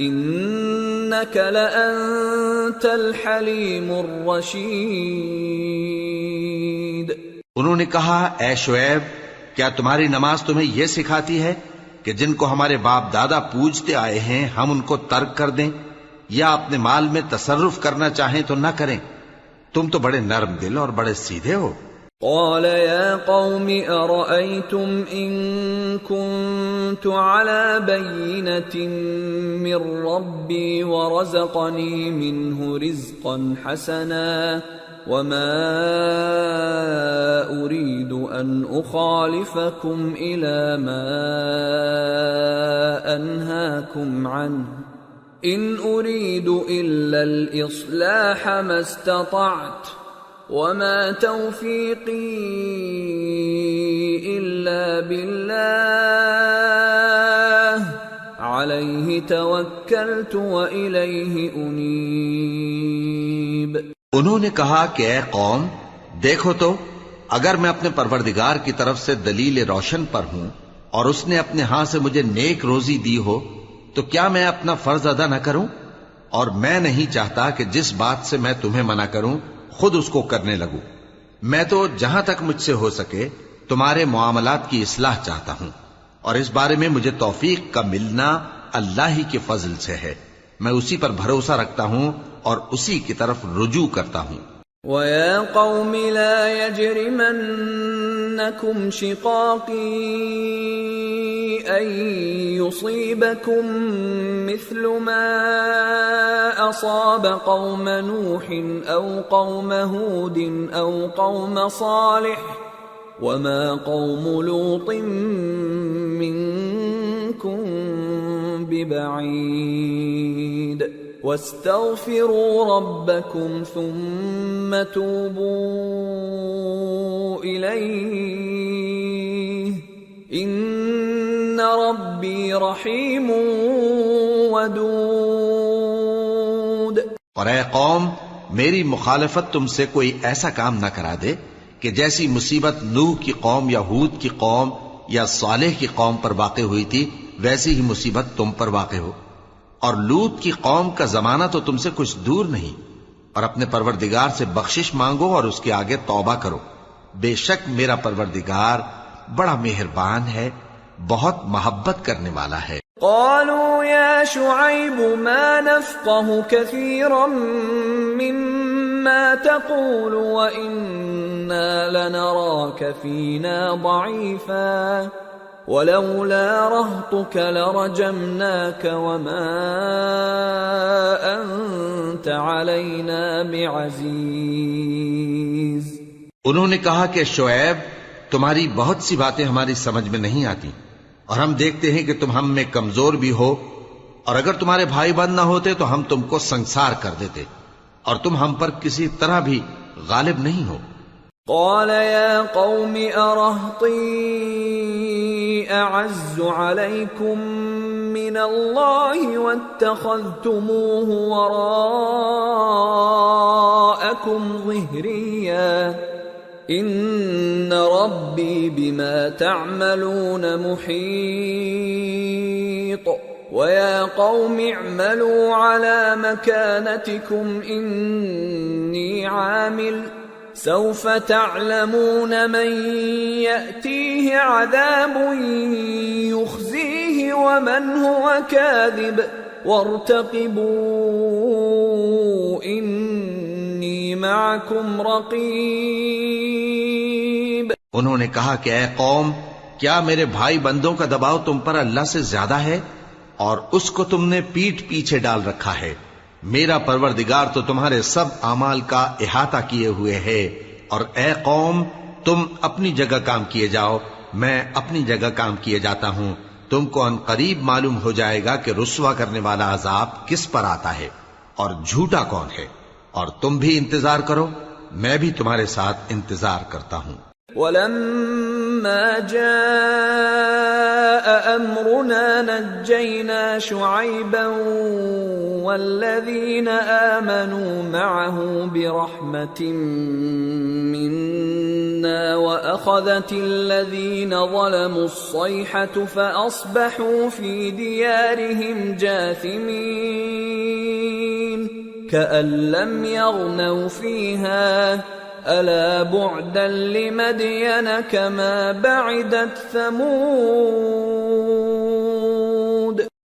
إنك لأنت الحليم الرشيد۔ انہوں نے کہا اے شعیب کیا تمہاری نماز تمہیں یہ سکھاتی ہے کہ جن کو ہمارے باپ دادا پوجتے آئے ہیں ہم ان کو ترک کر دیں یا اپنے مال میں تصرف کرنا چاہیں تو نہ کریں؟ تم تو بڑے نرم دل اور بڑے سیدھے ہو۔ قال يا قوم أرأيتم إن كنت على بينة من ربي ورزقني منه رزقا حسنا وما أريد أن أخالفكم إلى ما أنهاكم عنه إن أريد إلا الإصلاح ما استطعت وما توفيقي إلا بالله عليه توكلت وإليه أنيب۔ انہوں نے کہا کہ اے قوم دیکھو تو اگر میں اپنے پروردگار کی طرف سے دلیل روشن پر ہوں اور اس نے اپنے ہاں سے مجھے نیک روزی دی ہو تو کیا میں اپنا فرض ادا نہ کروں؟ اور میں نہیں چاہتا کہ جس بات سے میں تمہیں منع کروں خود اس کو کرنے لگوں۔ میں تو جہاں تک مجھ سے ہو سکے تمہارے معاملات کی اصلاح چاہتا ہوں، اور اس بارے میں مجھے توفیق کا ملنا اللہ ہی کے فضل سے ہے۔ میں اسی پر بھروسہ رکھتا ہوں اور اسی کی طرف رجوع کرتا ہوں۔ وَيَا قَوْمِ لَا يَجْرِمَنَّكُمْ شِقَاقِي أَن يُصِيبَكُم مِّثْلُ مَا أَصَابَ قَوْمَ نُوحٍ أَوْ قَوْمَ هُودٍ أَوْ قَوْمَ صَالِحٍ وَمَا قَوْمُ لُوطٍ مِّنكُم بِبَعِيدٍ وَاسْتَغْفِرُوا رَبَّكُمْ ثُمَّ تُوبُوا إِلَيْهِ إِنَّ رَبِّي رَحِيمٌ وَدُودٌ۔ اور اے قوم میری مخالفت تم سے کوئی ایسا کام نہ کرا دے کہ جیسی مصیبت نوح کی قوم یا ہود کی قوم یا صالح کی قوم پر واقع ہوئی تھی ویسی ہی مصیبت تم پر واقع ہو۔ اور لوط کی قوم کا زمانہ تو تم سے کچھ دور نہیں، اور اپنے پروردگار سے بخشش مانگو اور اس کے آگے توبہ کرو، بے شک میرا پروردگار بڑا مہربان ہے، بہت محبت کرنے والا ہے۔ قالوا يا شعيب ما نفقه كثيرا مما تقول وإنا لنراك فينا ضعيفا ولولا رهطك لرجمناك وما أنت علينا بعزيز۔ انہوں نے کہا کہ شعیب تمہاری بہت سی باتیں ہماری سمجھ میں نہیں آتی، اور ہم دیکھتے ہیں کہ تم ہم میں کمزور بھی ہو، اور اگر تمہارے بھائی بند نہ ہوتے تو ہم تم کو سنسار کر دیتے، اور تم ہم پر کسی طرح بھی غالب نہیں ہو۔ قال يا قوم أرهطي أعز عليكم من الله واتخذتموه وراءكم ظهريا إن ربي بما تعملون محيط ويا قوم اعملوا على مكانتكم إني عامل سوف تعلمون من يأتيه عذاب يخزيه ومن هو كاذب وارتقبوا إني معكم رقيب۔ انہوں نے کہا کہ اے قوم کیا میرے بھائی بندوں کا دباؤ تم پر اللہ سے زیادہ ہے، اور اس کو تم نے پیٹھ پیچھے ڈال رکھا ہے؟ میرا پروردگار تو تمہارے سب اعمال کا احاطہ کیے ہوئے ہے، اور اے قوم تم اپنی جگہ کام کیے جاؤ، میں اپنی جگہ کام کیے جاتا ہوں۔ تم کو ان قریب معلوم ہو جائے گا کہ رسوا کرنے والا عذاب کس پر آتا ہے اور جھوٹا کون ہے، اور تم بھی انتظار کرو، میں بھی تمہارے ساتھ انتظار کرتا ہوں۔ وَلَمَّا فلما جاء أمرنا نجينا شعيبا والذين آمنوا معه برحمة منا وأخذت الذين ظلموا الصيحة فأصبحوا في ديارهم جاثمين كأن لم يغنوا فيها ألا بعدا لمدين كما بعدت ثمود.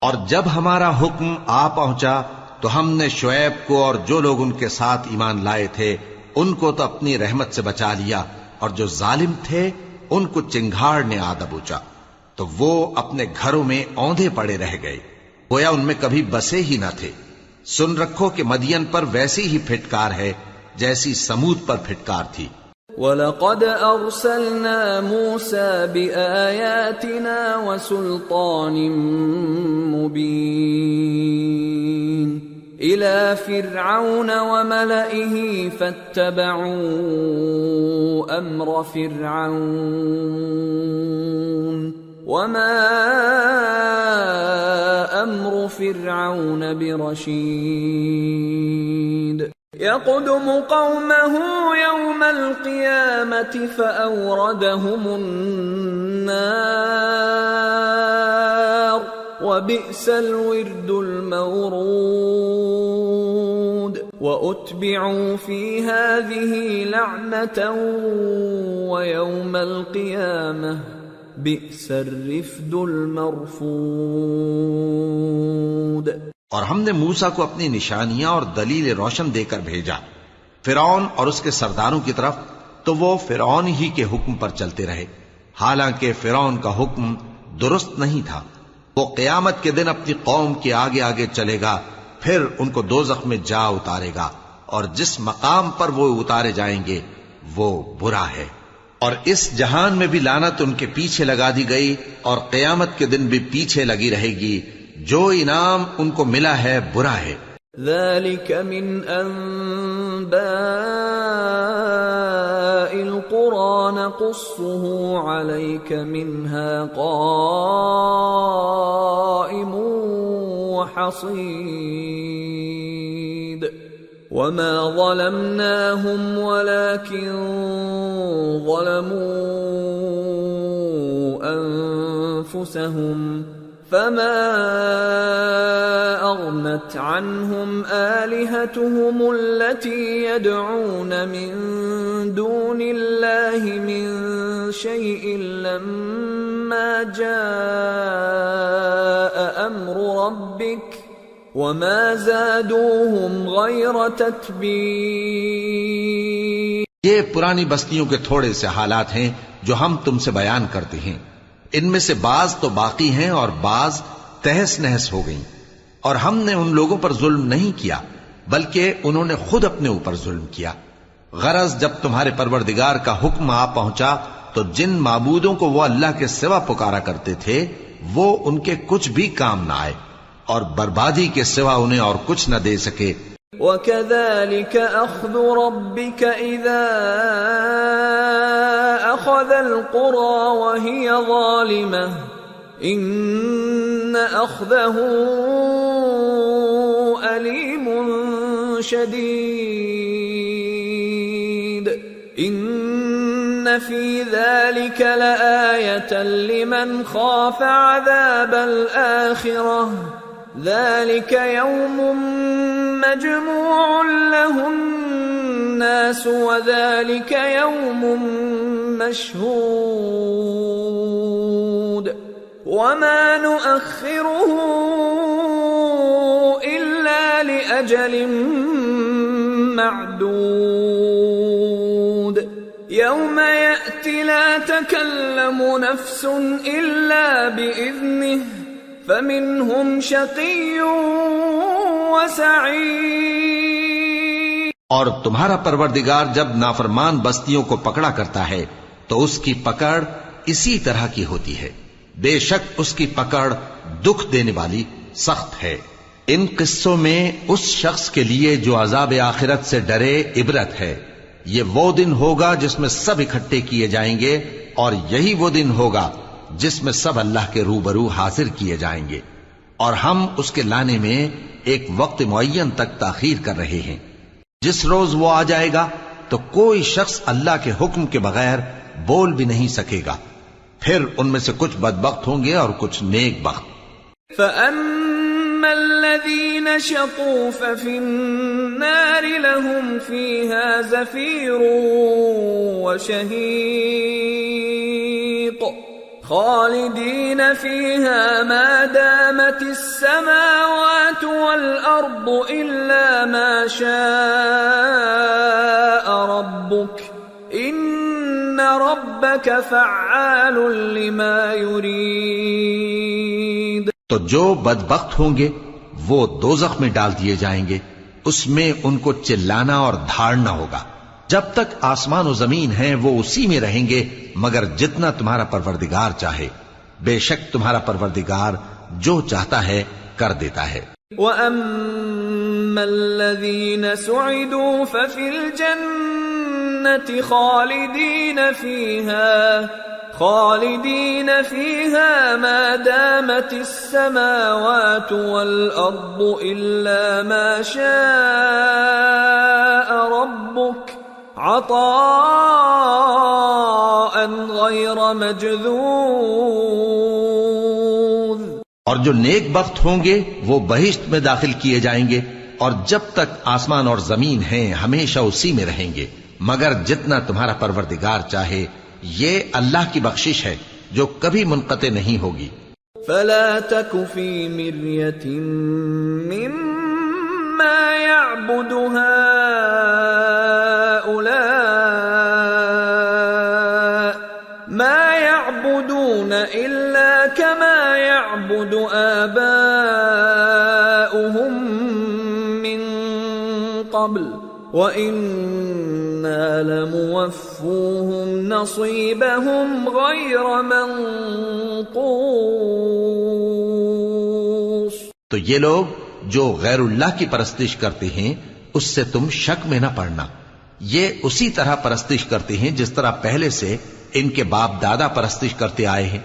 اور جب ہمارا حکم آ پہنچا تو ہم نے شعیب کو اور جو لوگ ان کے ساتھ ایمان لائے تھے ان کو تو اپنی رحمت سے بچا لیا، اور جو ظالم تھے ان کو چنگھاڑ نے آ دبوچا تو وہ اپنے گھروں میں اوندھے پڑے رہ گئے، گویا ان میں کبھی بسے ہی نہ تھے. سن رکھو کہ مدین پر ویسی ہی پھٹکار ہے جیسی سمود پر پھٹکار تھی. وَلَقَدْ أَرْسَلْنَا مُوسَى بِآيَاتِنَا وَسُلْطَانٍ مُبِينٍ إِلَى فِرْعَوْنَ وَمَلَئِهِ فَاتَّبَعُوا أَمْرَ فِرْعَوْنَ وَمَا أَمْرُ فِرْعَوْنَ بِرَشِيدٍ يَقْدُمُ قَوْمَهُ يَوْمَ الْقِيَامَةِ فَأَوْرَدَهُمُ النَّارَ وَبِئْسَ الْوِرْدُ الْمَوْرُودُ وَأُتْبِعُوا فِي هَذِهِ لَعْنَةً وَيَوْمَ الْقِيَامَةِ بِئْسَ الرِّفْدُ الْمَرْفُودُ. اور ہم نے موسیٰ کو اپنی نشانیاں اور دلیل روشن دے کر بھیجا فرعون اور اس کے سرداروں کی طرف، تو وہ فرعون ہی کے حکم پر چلتے رہے، حالانکہ فرعون کا حکم درست نہیں تھا. وہ قیامت کے دن اپنی قوم کے آگے آگے چلے گا، پھر ان کو دوزخ میں جا اتارے گا، اور جس مقام پر وہ اتارے جائیں گے وہ برا ہے. اور اس جہان میں بھی لعنت ان کے پیچھے لگا دی گئی، اور قیامت کے دن بھی پیچھے لگی رہے گی. جو انعام ان کو ملا ہے برا ہے. ذَلِكَ مِنْ أَنْبَاءِ الْقُرَى نَقُصُّهُ عَلَيْكَ مِنْهَا قَائِمٌ وَحَصِيدٌ وَمَا ظَلَمْنَاهُمْ وَلَكِنْ ظَلَمُوا أَنفُسَهُمْ فما أغنت عنهم آلهتهم التي يدعون من دون الله من شيء لما جاء أمر ربك وما زادوهم غير تتبيب. یہ پرانی بستیوں کے تھوڑے سے حالات ہیں جو ہم تم سے بیان کرتے ہیں. ان میں سے بعض تو باقی ہیں اور بعض تہس نہس ہو گئیں، اور ہم نے ان لوگوں پر ظلم نہیں کیا بلکہ انہوں نے خود اپنے اوپر ظلم کیا. غرض جب تمہارے پروردگار کا حکم آ پہنچا تو جن معبودوں کو وہ اللہ کے سوا پکارا کرتے تھے وہ ان کے کچھ بھی کام نہ آئے، اور بربادی کے سوا انہیں اور کچھ نہ دے سکے. وَكَذَلِكَ أَخْذُ رَبِّكَ إِذَا أَخَذَ الْقُرَى وَهِيَ ظَالِمَةٌ إِنَّ أَخْذَهُ أَلِيمٌ شَدِيدٌ إِنَّ فِي ذَلِكَ لَآيَةً لِمَنْ خَافَ عَذَابَ الْآخِرَةِ ذَلِكَ يَوْمٌ مَجْمُوعٌ لَهُ النَّاسُ وَذَلِكَ يَوْمٌ مَشْهُودٌ وَمَا نُؤَخِّرُهُ إِلَّا لِأَجَلٍ مَّعْدُودٍ يَوْمَ يَأْتِ لَا تَكَلَّمُ نَفْسٌ إِلَّا بِإِذْنِهِ فَمِنْهُمْ شَقِيٌّ وَسَعِيدٌ. اور تمہارا پروردگار جب نافرمان بستیوں کو پکڑا کرتا ہے تو اس کی پکڑ اسی طرح کی ہوتی ہے، بے شک اس کی پکڑ دکھ دینے والی سخت ہے. ان قصوں میں اس شخص کے لیے جو عذاب آخرت سے ڈرے عبرت ہے. یہ وہ دن ہوگا جس میں سب اکٹھے کیے جائیں گے اور یہی وہ دن ہوگا جس میں سب اللہ کے روبرو حاضر کیے جائیں گے، اور ہم اس کے لانے میں ایک وقت معین تک تاخیر کر رہے ہیں۔ جس روز وہ آ جائے گا تو کوئی شخص اللہ کے حکم کے بغیر بول بھی نہیں سکے گا، پھر ان میں سے کچھ بدبخت ہوں گے اور کچھ نیک بخت۔ فَأَمَّا الَّذِينَ شَقُوا فَفِي النَّارِ لَهُمْ فِيهَا زَفِيرٌ وَشَهِيقٌ خَالِدِينَ فِيهَا مَا دَامَتِ السَّمَاوَاتُ وَالْأَرْضُ إِلَّا مَا شَاءَ رَبُّكَ إِنَّ رَبَّكَ فَعَّالٌ لِمَا يُرِيدُ۔ تو جو بدبخت ہوں گے وہ دوزخ میں ڈال دیے جائیں گے، اس میں ان کو چلانا اور دھاڑنا ہوگا۔ جب تک آسمان و زمین ہیں وہ اسی میں رہیں گے مگر جتنا تمہارا پروردگار چاہے، بے شک تمہارا پروردگار جو چاہتا ہے کر دیتا ہے۔ وَأَمَّا الَّذِينَ سُعِدُوا فَفِي الْجَنَّةِ خالدين فيها ما دامت السماوات والأرض إلا ما شاء ربك عطاء غير مجذوذ۔ اور جو نیک بخت ہوں گے وہ بہشت میں داخل کیے جائیں گے، اور جب تک آسمان اور زمین ہیں ہمیشہ اسی میں رہیں گے مگر جتنا تمہارا پروردگار چاہے، یہ اللہ کی بخشش ہے جو کبھی منقطع نہیں ہوگی۔ فلا تك في مرية مما يعبد هؤلاء ما يعبدون إلا كما يعبد آباؤهم من قبل وَإِنَّا لَمُوَفُّوهُمْ نَصِيبَهُمْ غَيْرَ مَنْقُوصٍ۔ تو یہ لوگ جو غیر اللہ کی پرستش کرتے ہیں اس سے تم شک میں نہ پڑنا، یہ اسی طرح پرستش کرتے ہیں جس طرح پہلے سے ان کے باپ دادا پرستش کرتے آئے ہیں،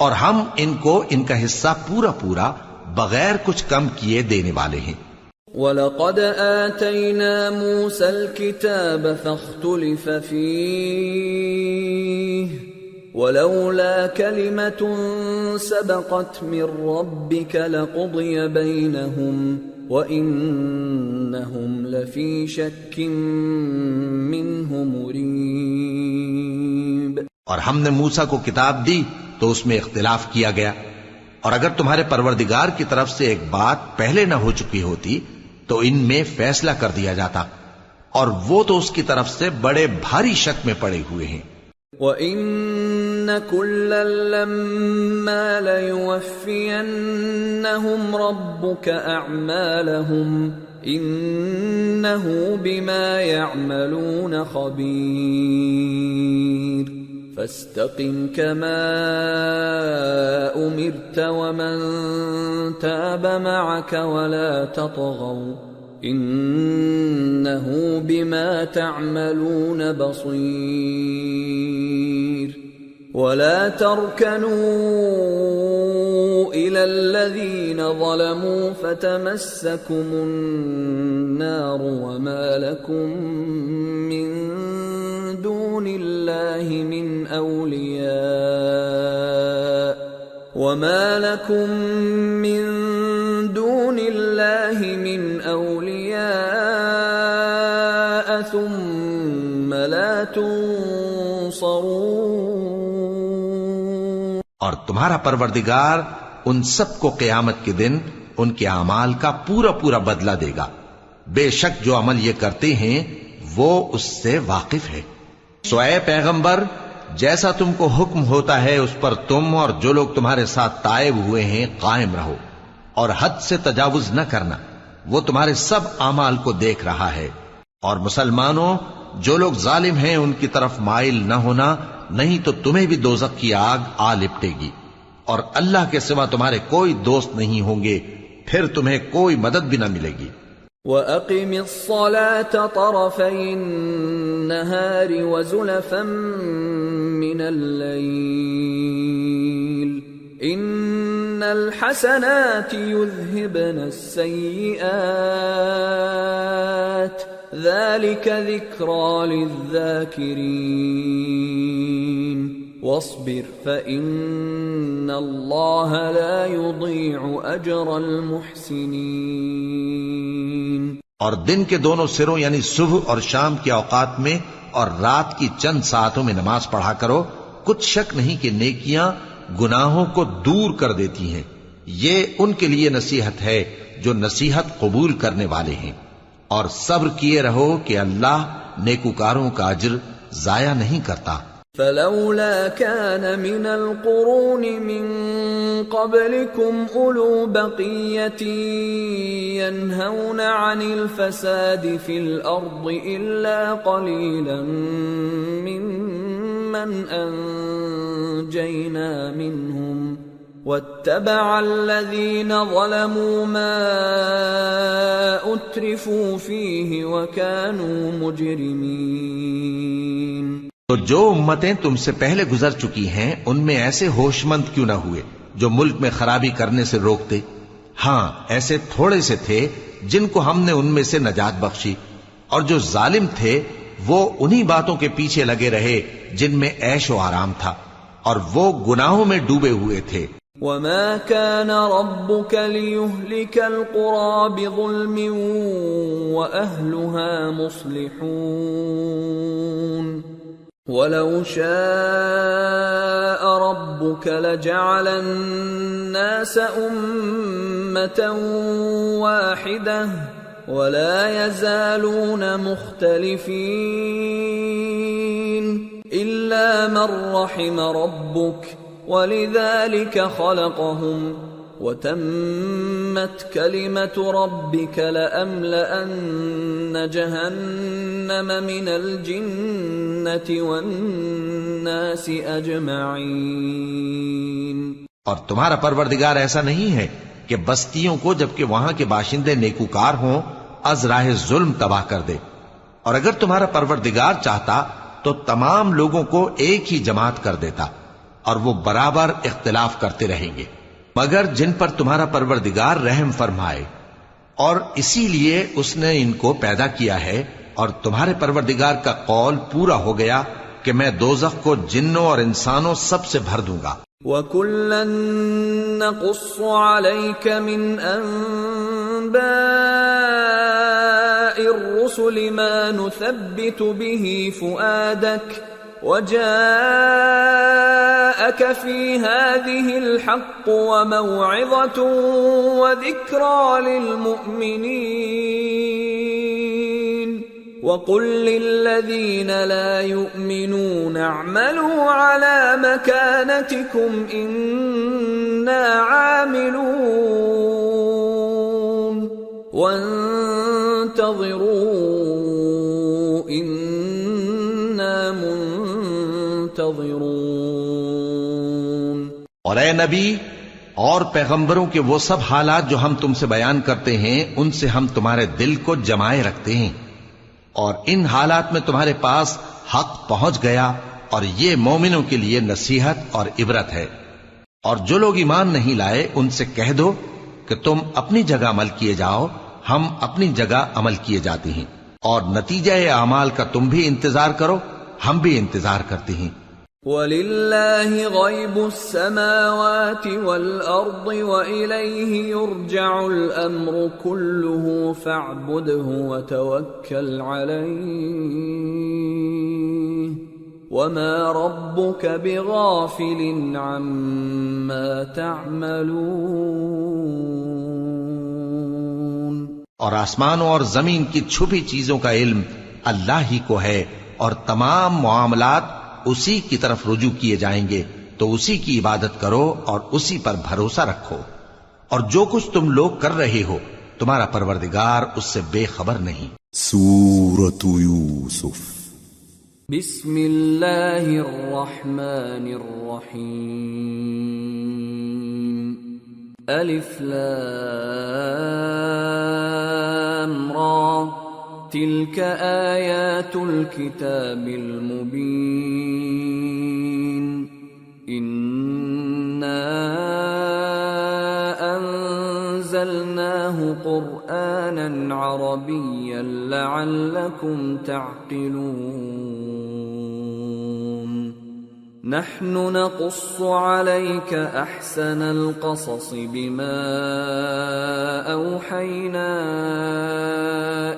اور ہم ان کو ان کا حصہ پورا پورا بغیر کچھ کم کیے دینے والے ہیں۔ وَلَقَدْ آتَيْنَا مُوسَى الْكِتَابَ فَاخْتُلِفَ فِيهِ وَلَوْلَا كَلِمَةٌ سَبَقَتْ مِنْ رَبِّكَ لَقُضِيَ بَيْنَهُمْ وَإِنَّهُمْ لَفِي شَكٍّ مِّنْهُ مُرِيبٍ۔ اور ہم نے موسیٰ کو کتاب دی تو اس میں اختلاف کیا گیا، اور اگر تمہارے پروردگار کی طرف سے ایک بات پہلے نہ ہو چکی ہوتی تو ان میں فیصلہ کر دیا جاتا، اور وہ تو اس کی طرف سے بڑے بھاری شک میں پڑے ہوئے ہیں۔ وَإِنَّ كُلًّا لَمَّا لَيُوَفِّيَنَّهُمْ رَبُّكَ أَعْمَالَهُمْ إِنَّهُ بِمَا يَعْمَلُونَ خَبِيرٌ فَاسْتَقِمْ كَمَا أُمِرْتَ وَمَنْ تَابَ مَعَكَ وَلَا تَطْغَوْا إِنَّهُ بِمَا تَعْمَلُونَ بَصِيرٌ وَلَا تَرْكَنُوا إِلَى الَّذِينَ ظَلَمُوا فَتَمَسَّكُمُ النَّارُ وَمَا لَكُمْ مِنْ دون الله من أولياء وما لكم من دون الله من أولياء ثم لا تنصرون۔ اور تمہارا پروردگار ان سب کو قیامت کے دن ان کے اعمال کا پورا پورا بدلہ دے گا، بے شک جو عمل یہ کرتے ہیں وہ اس سے واقف ہے۔ سو اے پیغمبر، جیسا تم کو حکم ہوتا ہے اس پر تم اور جو لوگ تمہارے ساتھ تائب ہوئے ہیں قائم رہو، اور حد سے تجاوز نہ کرنا، وہ تمہارے سب اعمال کو دیکھ رہا ہے۔ اور مسلمانوں، جو لوگ ظالم ہیں ان کی طرف مائل نہ ہونا، نہیں تو تمہیں بھی دوزخ کی آگ آ لپٹے گی، اور اللہ کے سوا تمہارے کوئی دوست نہیں ہوں گے، پھر تمہیں کوئی مدد بھی نہ ملے گی۔ وَأَقِمِ الصَّلَاةَ طَرَفَيِ النَّهَارِ وَزُلَفًا من الليل إن الحسنات يذهبن السيئات ذلك ذكرى للذاكرين واصبر فإن الله لا يضيع أجر المحسنين۔ اور دن کے دونوں سروں یعنی صبح اور شام کے اوقات میں اور رات کی چند ساعتوں میں نماز پڑھا کرو، کچھ شک نہیں کہ نیکیاں گناہوں کو دور کر دیتی ہیں۔ یہ ان کے لیے نصیحت ہے جو نصیحت قبول کرنے والے ہیں، اور صبر کیے رہو کہ اللہ نیکوکاروں کا اجر ضائع نہیں کرتا۔ فلولا كان من القرون من قبلكم أولو بقية ينهون عن الفساد في الأرض إلا قليلا ممن أنجينا منهم واتبع الذين ظلموا ما أترفوا فيه وكانوا مجرمين۔ تو جو امتیں تم سے پہلے گزر چکی ہیں ان میں ایسے ہوش مند کیوں نہ ہوئے جو ملک میں خرابی کرنے سے روکتے؟ ہاں ایسے تھوڑے سے تھے جن کو ہم نے ان میں سے نجات بخشی، اور جو ظالم تھے وہ انہی باتوں کے پیچھے لگے رہے جن میں عیش و آرام تھا، اور وہ گناہوں میں ڈوبے ہوئے تھے۔ وما كان ربك ليهلك القرى بظلم وأهلها مصلحون ولو شاء ربك لجعل الناس أمة واحدة ولا يزالون مختلفين إلا من رحم ربك ولذلك خلقهم وتمت كلمة ربك لأملأن جهنم من الجنة والناس أجمعين۔ اور تمہارا پروردگار ایسا نہیں ہے کہ بستیوں کو جبکہ وہاں کے باشندے نیکوکار ہوں از راہ ظلم تباہ کر دے، اور اگر تمہارا پروردگار چاہتا تو تمام لوگوں کو ایک ہی جماعت کر دیتا، اور وہ برابر اختلاف کرتے رہیں گے، مگر جن پر تمہارا پروردگار رحم فرمائے، اور اسی لیے اس نے ان کو پیدا کیا ہے، اور تمہارے پروردگار کا قول پورا ہو گیا کہ میں دوزخ کو جنوں اور انسانوں سب سے بھر دوں گا۔ وَكُلًّا نَّقُصُّ عَلَيْكَ مِنْ أَنبَاءِ الرُّسُلِ مَا نُثَبِّتُ بِهِ فُؤَادَكَ وجاءك في هذه الحق وموعظة وذكرى للمؤمنين وقل للذين لا يؤمنون اعملوا على مكانتكم إنا عاملون وانتظروا إنا منتظرون۔ اور اے نبی اور پیغمبروں کے وہ سب حالات جو ہم تم سے بیان کرتے ہیں ان سے ہم تمہارے دل کو جمائے رکھتے ہیں، اور ان حالات میں تمہارے پاس حق پہنچ گیا، اور یہ مومنوں کے لیے نصیحت اور عبرت ہے۔ اور جو لوگ ایمان نہیں لائے ان سے کہہ دو کہ تم اپنی جگہ عمل کیے جاؤ، ہم اپنی جگہ عمل کیے جاتے ہیں، اور نتیجہ اعمال کا تم بھی انتظار کرو، ہم بھی انتظار کرتے ہیں۔ وَلِلَّهِ غَيْبُ السَّمَاوَاتِ وَالْأَرْضِ وَإِلَيْهِ يُرْجَعُ الْأَمْرُ كُلُّهُ فَاعْبُدْهُ وَتَوَكَّلْ عَلَيْهِ وَمَا رَبُّكَ بِغَافِلٍ عَمَّا تَعْمَلُونَ۔ اور آسمانوں اور زمین کی چھپی چیزوں کا علم اللہ ہی کو ہے، اور تمام معاملات اسی کی طرف رجوع کیے جائیں گے، تو اسی کی عبادت کرو اور اسی پر بھروسہ رکھو، اور جو کچھ تم لوگ کر رہے ہو تمہارا پروردگار اس سے بے خبر نہیں۔ سورة یوسف۔ بسم اللہ الرحمن الرحیم۔ الف لام را تلك آیات الکتاب المبین انا انزلناه قرآنا عربیا لعلکم تعقلون نحن نقص عليك أحسن القصص بما أوحينا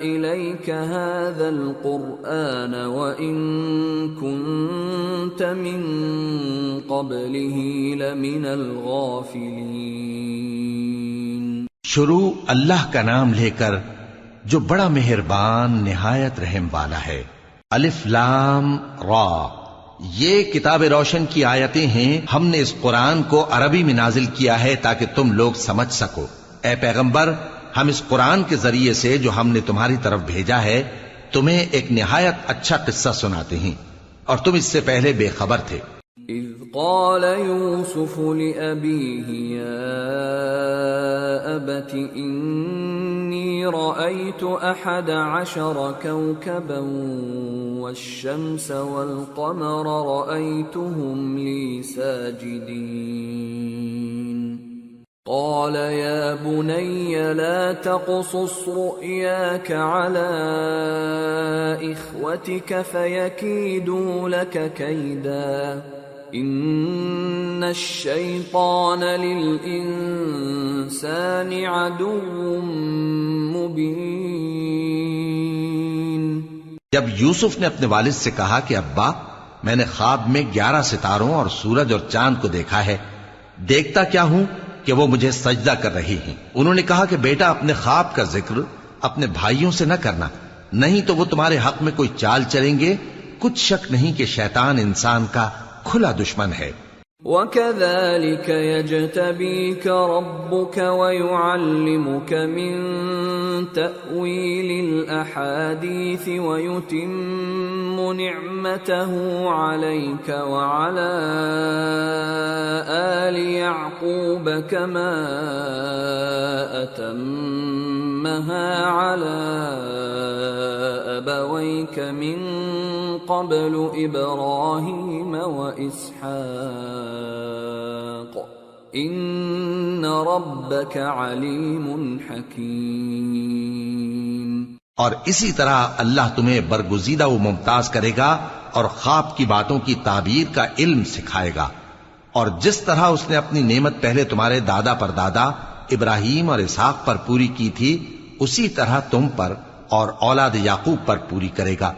إليك هذا القرآن وإن كنت من قبله لمن الغافلين. شروع اللہ کا نام لے کر جو بڑا مہربان نہایت رحم والا ہے. الف لام را، یہ کتاب روشن کی آیتیں ہیں. ہم نے اس قرآن کو عربی میں نازل کیا ہے تاکہ تم لوگ سمجھ سکو. اے پیغمبر، ہم اس قرآن کے ذریعے سے جو ہم نے تمہاری طرف بھیجا ہے تمہیں ایک نہایت اچھا قصہ سناتے ہیں اور تم اس سے پہلے بے خبر تھے. اذ قال يوسف لأبيه يا أبت إني رأيت 11 كوكبا والشمس والقمر رأيتهم لي ساجدين قال يا بني لا تقصص رؤياك على إخوتك فيكيدوا لك كيدا إن الشيطان للإنسان عدو مبين. جب یوسف نے اپنے والد سے کہا کہ ابا، میں نے خواب میں 11 ستاروں اور سورج اور چاند کو دیکھا ہے، دیکھتا کیا ہوں کہ وہ مجھے سجدہ کر رہی ہیں. انہوں نے کہا کہ بیٹا، اپنے خواب کا ذکر اپنے بھائیوں سے نہ کرنا، نہیں تو وہ تمہارے حق میں کوئی چال چلیں گے. کچھ شک نہیں کہ شیطان انسان کا کھلا دشمن ہے. وَكَذَلِكَ يَجْتَبِيكَ رَبُّكَ وَيُعَلِّمُكَ مِن تَأْوِيلِ الْأَحَادِيثِ وَيُتِمُّ نِعْمَتَهُ عَلَيْكَ وَعَلَى آلِ يَعْقُوبَ كَمَا أَتَمَّهَا عَلَى أَبَوَيْكَ مِن قَبْلُ إِبْرَاهِيمَ وَإِسْحَاقَ إِنَّ رَبَّكَ عَلِيمٌ حَكِيمٌ. اور اسی طرح اللہ تمہیں برگزیدہ و ممتاز کرے گا اور خواب کی باتوں کی تعبیر کا علم سکھائے گا. اور جس طرح اس نے اپنی نعمت پہلے تمہارے دادا پر دادا ابراہیم اور اسحاق پر پوری کی تھی، اسی طرح تم پر اور اولاد یعقوب پر پوری کرے گا.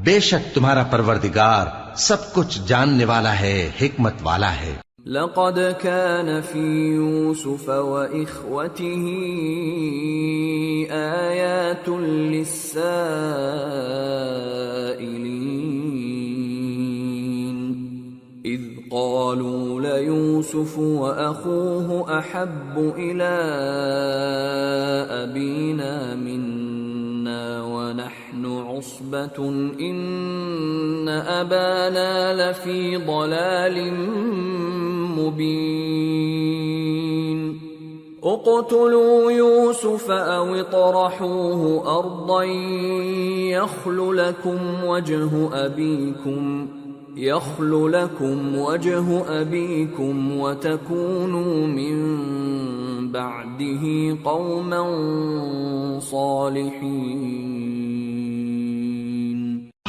بے شک تمہارا پروردگار سب کچھ جاننے والا ہے، حکمت والا ہے. لقد كان في يوسف وإخوته آيات للسائلين إذ قالوا ليوسف وأخوه أحب إلى أبينا منا ونحن عصبة إن أبانا لفي ضلال مبين اقتلوا يوسف أو اطرحوه أرضا يخل لكم وجه أبيكم وتكونوا من بعده قوما صالحين.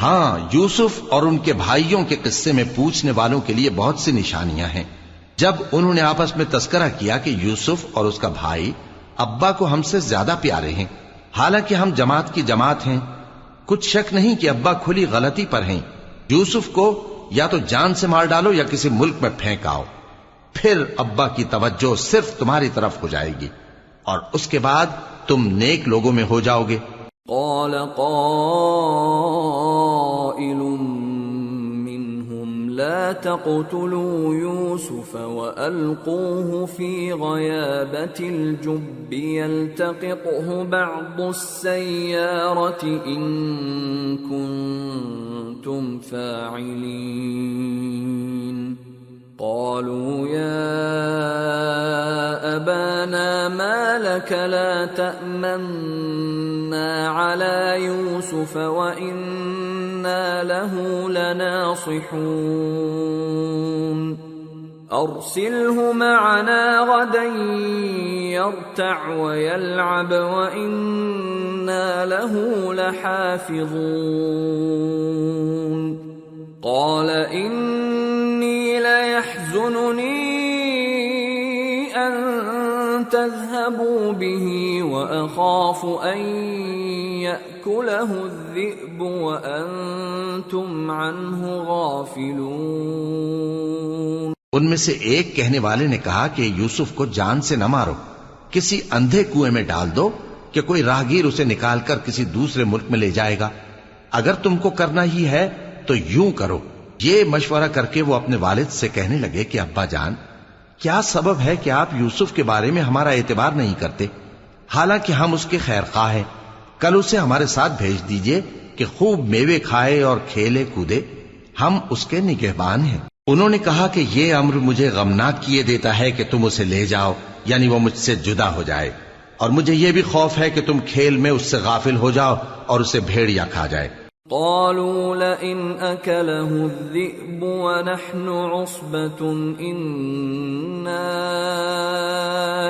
ہاں، یوسف اور ان کے بھائیوں کے قصے میں پوچھنے والوں کے لیے بہت سی نشانیاں ہیں. جب انہوں نے آپس میں تذکرہ کیا کہ یوسف اور اس کا بھائی ابا کو ہم سے زیادہ پیارے ہیں، حالانکہ ہم جماعت کی جماعت ہیں، کچھ شک نہیں کہ ابا کھلی غلطی پر ہیں. یوسف کو یا تو جان سے مار ڈالو یا کسی ملک میں پھینک آؤ، پھر ابا کی توجہ صرف تمہاری طرف ہو جائے گی اور اس کے بعد تم نیک لوگوں میں ہو جاؤ گے. قال قائل منهم لا تقتلوا يوسف وألقوه في غيابة الجب يلتقطه بعض السيارة إن كنتم فاعلين. قالوا يا أبانا ما لك لا تأمنا على يوسف وإنا له لناصحون أرسله معنا غدا يرتع ويلعب وإنا له لحافظون قال إني ليحزنني أن تذهبوا به وأخاف أن يأكله الذئب وأنتم عنه غافلون. ان میں سے ایک کہنے والے نے کہا کہ یوسف کو جان سے نہ مارو، کسی اندھے کنویں میں ڈال دو کہ کوئی راہگیر اسے نکال کر کسی دوسرے ملک میں لے جائے گا. اگر تم کو کرنا ہی ہے تو یوں کرو. یہ مشورہ کر کے وہ اپنے والد سے کہنے لگے کہ ابا جان، کیا سبب ہے کہ آپ یوسف کے بارے میں ہمارا اعتبار نہیں کرتے؟ حالانکہ ہم اس کے خیر خواہ ہیں. کل اسے ہمارے ساتھ بھیج دیجئے کہ خوب میوے کھائے اور کھیلے کودے، ہم اس کے نگہبان ہیں. انہوں نے کہا کہ یہ امر مجھے غمناک کیے دیتا ہے کہ تم اسے لے جاؤ، یعنی وہ مجھ سے جدا ہو جائے، اور مجھے یہ بھی خوف ہے کہ تم کھیل میں اس سے غافل ہو جاؤ اور اسے بھیڑیا کھا جائے. قالوا لئن أكله الذئب ونحن عصبة إنا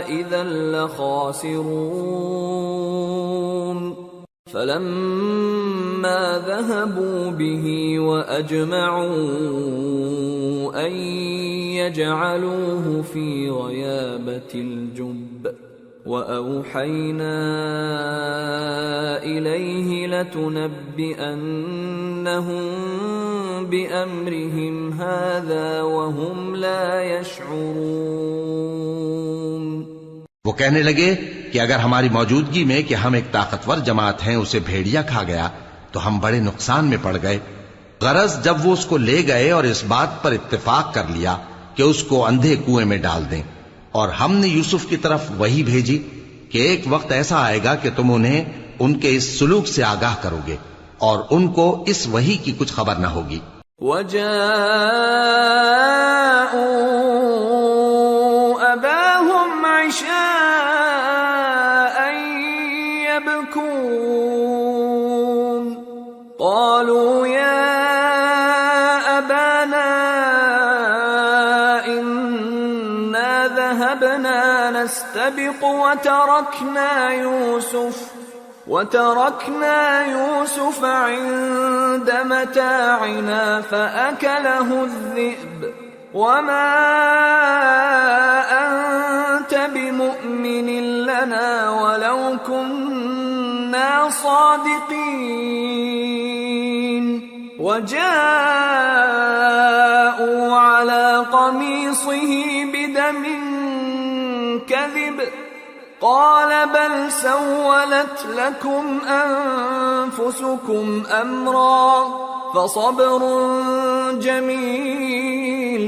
إذا لخاسرون فلما ذهبوا به وأجمعوا أن يجعلوه في غيابة الجب وأوحينا إليه لتنبئنهم بأمرهم هذا وهم لا يشعرون. وہ کہنے لگے کہ اگر ہماری موجودگی میں کہ ہم ایک طاقتور جماعت ہیں اسے بھیڑیا کھا گیا تو ہم بڑے نقصان میں پڑ گئے. غرض جب وہ اس کو لے گئے اور اس بات پر اتفاق کر لیا کہ اس کو اندھے کنویں میں ڈال دیں، اور ہم نے یوسف کی طرف وحی بھیجی کہ ایک وقت ایسا آئے گا کہ تم انہیں ان کے اس سلوک سے آگاہ کرو گے اور ان کو اس وحی کی کچھ خبر نہ ہوگی. وَجَاءُوا أَبَاهُمْ عِشَاءً يَبْكُونَ قَالُوا يَا أَبَانَا إِنَّا ذَهَبْنَا نَسْتَبِقُ وتركنا يوسف عند متاعنا فأكله الذئب وما أنت بمؤمن لنا ولو كنا صادقين. وجاءوا على قميصه بدم كذب قال بل سولت لكم أنفسكم أمرا فصبر جميل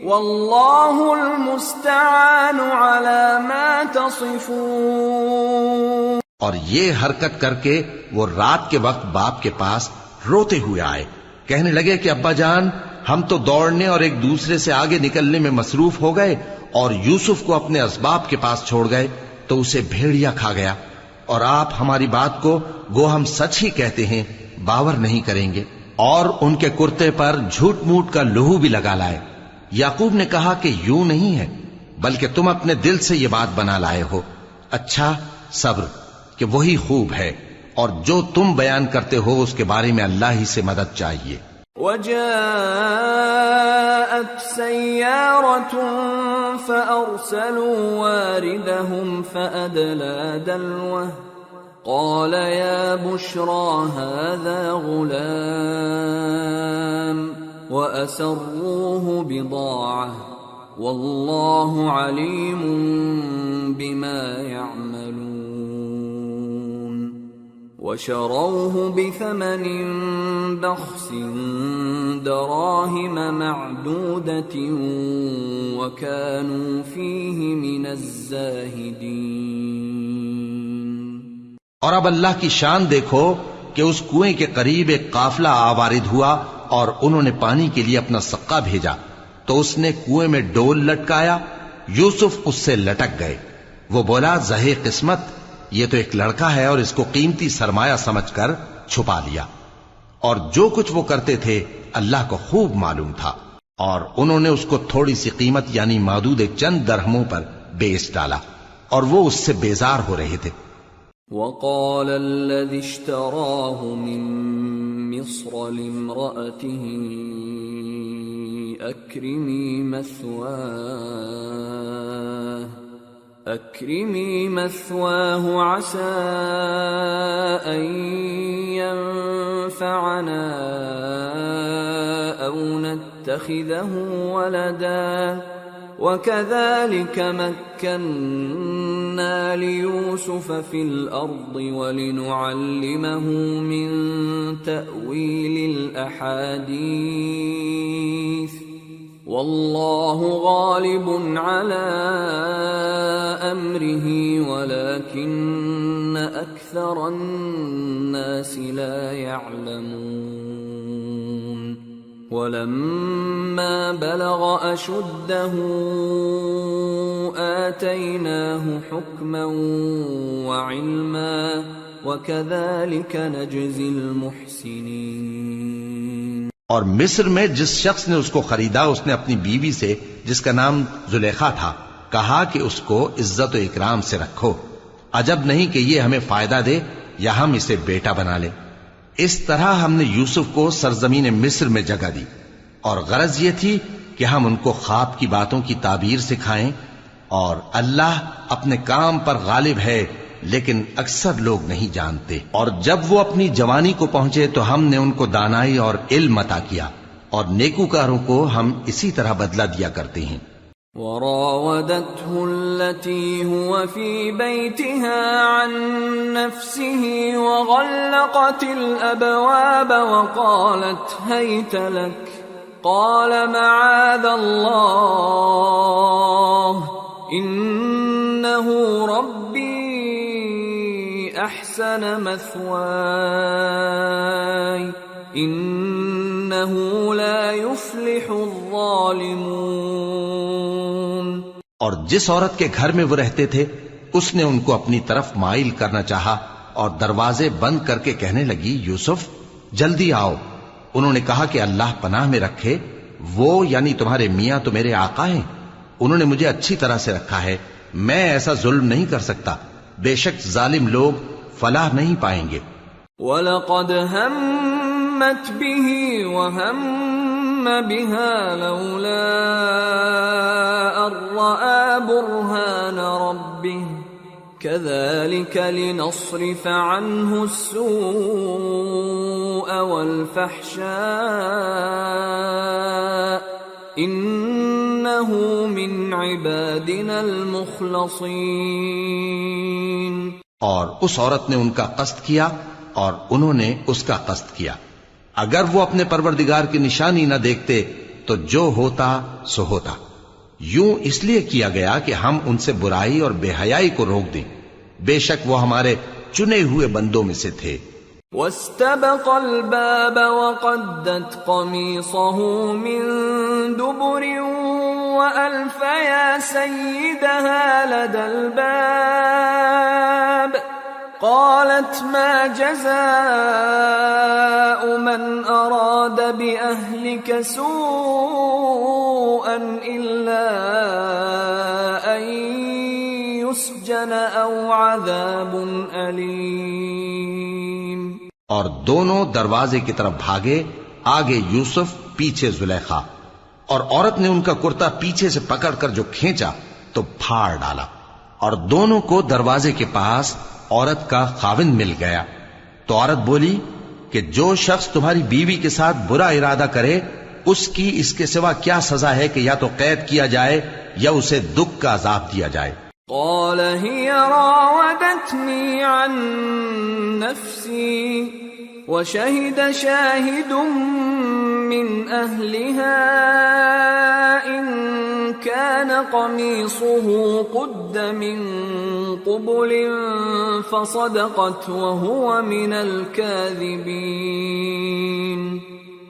والله المستعان على ما تصفون. اور یہ حرکت کر کے وہ رات کے وقت باپ کے پاس روتے ہوئے آئے. کہنے لگے کہ ابا جان، ہم تو دوڑنے اور ایک دوسرے سے آگے نکلنے میں مصروف ہو گئے اور یوسف کو اپنے اسباب کے پاس چھوڑ گئے تو اسے بھیڑیا کھا گیا، اور آپ ہماری بات کو گو ہم سچ ہی کہتے ہیں باور نہیں کریں گے. اور ان کے کرتے پر جھوٹ موٹ کا لہو بھی لگا لائے. یعقوب نے کہا کہ یوں نہیں ہے، بلکہ تم اپنے دل سے یہ بات بنا لائے ہو. اچھا صبر کہ وہی خوب ہے، اور جو تم بیان کرتے ہو اس کے بارے میں اللہ ہی سے مدد چاہیے. وجاءت سيارة فأرسلوا واردهم فأدلى دلوه قال يا بشرى هذا غلام وأسروه بضاعة والله عليم بما يعملون. وشروه بثمن بخس دراهم معدودة وكانوا فيه من الزاهدين. اور اب اللہ کی شان دیکھو کہ اس کنویں کے قریب ایک قافلہ آوارد ہوا اور انہوں نے پانی کے لیے اپنا سقا بھیجا تو اس نے کنویں میں ڈول لٹکایا. یوسف اس سے لٹک گئے. وہ بولا زہے قسمت یہ تو ایک لڑکا ہے اور اس کو قیمتی سرمایہ سمجھ کر چھپا لیا. اور جو کچھ وہ کرتے تھے اللہ کو خوب معلوم تھا، اور انہوں نے اس کو تھوڑی سی قیمت یعنی مادود چند درہموں پر بیچ ڈالا، اور وہ اس سے بیزار ہو رہے تھے. وقال الذي اشتراه من مصر لامرأته أكرمي مثواه عسى أن ينفعنا أو نتخذه ولدا وكذلك مكنا ليوسف في الأرض ولنعلمه من تأويل الأحاديث والله غالب على أمره ولكن أكثر الناس لا يعلمون. ولما بلغ أشده آتيناه حكما وعلما وكذلك نجزي المحسنين. اور مصر میں جس شخص نے اس کو خریدا اس نے اپنی بیوی سے جس کا نام زلیخا تھا کہا کہ اس کو عزت و اکرام سے رکھو، عجب نہیں کہ یہ ہمیں فائدہ دے یا ہم اسے بیٹا بنا لیں. اس طرح ہم نے یوسف کو سرزمین مصر میں جگہ دی، اور غرض یہ تھی کہ ہم ان کو خواب کی باتوں کی تعبیر سکھائیں، اور اللہ اپنے کام پر غالب ہے لیکن اکثر لوگ نہیں جانتے. اور جب وہ اپنی جوانی کو پہنچے تو ہم نے ان کو دانائی اور علم عطا کیا، اور نیکوکاروں کو ہم اسی طرح بدلہ دیا کرتے ہیں. وراودته التي هو في بيتها عن نفسه وغلقت الأبواب وقالت هيت لك قال معاذ الله إنه ربي أحسن مثواي إنه لا يفلح الظالمون. اور جس عورت کے گھر میں وہ رہتے تھے اس نے ان کو اپنی طرف مائل کرنا چاہا اور دروازے بند کر کے کہنے لگی یوسف جلدی آؤ. انہوں نے کہا کہ اللہ پناہ میں رکھے، وہ یعنی تمہارے میاں تو میرے آقا ہیں، انہوں نے مجھے اچھی طرح سے رکھا ہے، میں ایسا ظلم نہیں کر سکتا، بے شک ظالم لوگ فلاح نہیں پائیں گے. وَلَقَدْ هَمَّتْ بِهِ وَهَمَّ بِهَا لَوْلَا أَن رَّأَىٰ بُرْهَانَ رَبِّهِ كَذَٰلِكَ لِنَصْرِفَ عَنْهُ السُّوءَ وَالْفَحْشَاءَ إِنَّهُ مِنْ عِبَادِنَا الْمُخْلَصِينَ. اور اس عورت نے ان کا قصد کیا اور انہوں نے اس کا قصد کیا. اگر وہ اپنے پروردگار کی نشانی نہ دیکھتے تو جو ہوتا سو ہوتا. یوں اس لیے کیا گیا کہ ہم ان سے برائی اور بے حیائی کو روک دیں، بے شک وہ ہمارے چنے ہوئے بندوں میں سے تھے. واستبق الباب وقدت قميصه من دبر وألف يا سيدها لدى الباب قالت ما جزاء من أراد بأهلك سوءا إلا أن يسجن أو عذاب أليم. اور دونوں دروازے کی طرف بھاگے، آگے یوسف پیچھے زلیخا، اور عورت نے ان کا کرتا پیچھے سے پکڑ کر جو کھینچا تو پھاڑ ڈالا، اور دونوں کو دروازے کے پاس عورت کا خاوند مل گیا. تو عورت بولی کہ جو شخص تمہاری بیوی کے ساتھ برا ارادہ کرے اس کی اس کے سوا کیا سزا ہے کہ یا تو قید کیا جائے یا اسے دکھ کا عذاب دیا جائے. قال هي راودتني عن نفسي وشهد شاهد من أهلها إن كان قميصه قد من قبل فصدقت وهو من الكاذبين.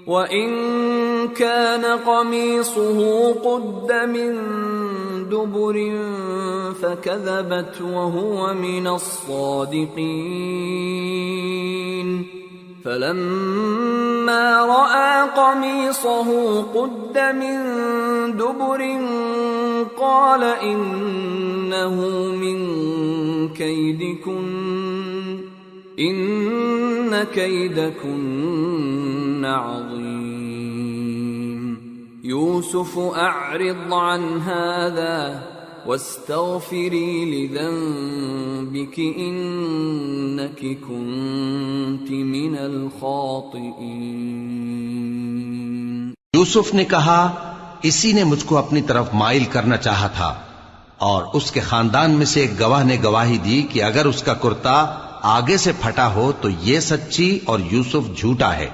وَإِن كَانَ قَمِيصُهُ قُدَّ مِن دُبُرٍ فَكَذَبَتْ وَهُوَ مِنَ الصَّادِقِينَ فَلَمَّا رَأَىٰ قَمِيصَهُ قُدَّ مِن دُبُرٍ قَالَ إِنَّهُ مِن كَيْدِكُنَّ إِنَّ كَيْدَكُنَّ عَظِيمٌ يُوسُفُ أَعْرِضْ عَنْ هَٰذَا وَاسْتَغْفِرِي لِذَنبِكِ إِنَّكِ كُنتِ مِنَ الْخَاطِئِينَ۔ یوسف نے کہا اسی نے مجھ کو اپنی طرف مائل کرنا چاہا تھا، اور اس کے خاندان میں سے ایک گواہ نے گواہی دی کہ اگر اس کا کرتا آگے سے پھٹا ہو تو یہ سچی اور یوسف جھوٹا ہے،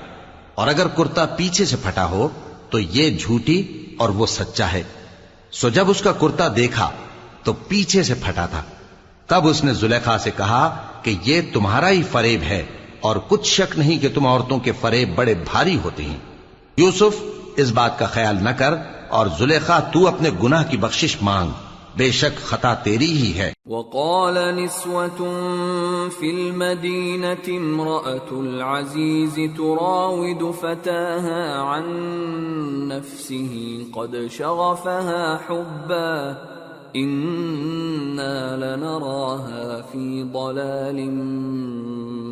اور اگر کرتا پیچھے سے پھٹا ہو تو یہ جھوٹی اور وہ سچا ہے۔ سو جب اس کا کرتا دیکھا تو پیچھے سے پھٹا تھا، تب اس نے زلیخا سے کہا کہ یہ تمہارا ہی فریب ہے، اور کچھ شک نہیں کہ تم عورتوں کے فریب بڑے بھاری ہوتے ہیں۔ یوسف اس بات کا خیال نہ کر، اور زلیخا تو اپنے گناہ کی بخشش مانگ، بے شک خطا تیری ہی ہے۔ وقال نسوة في المدينة امرأة العزيز تراود فتاها عن نفسه قد شغفها حبا إنا لنراها في ضلال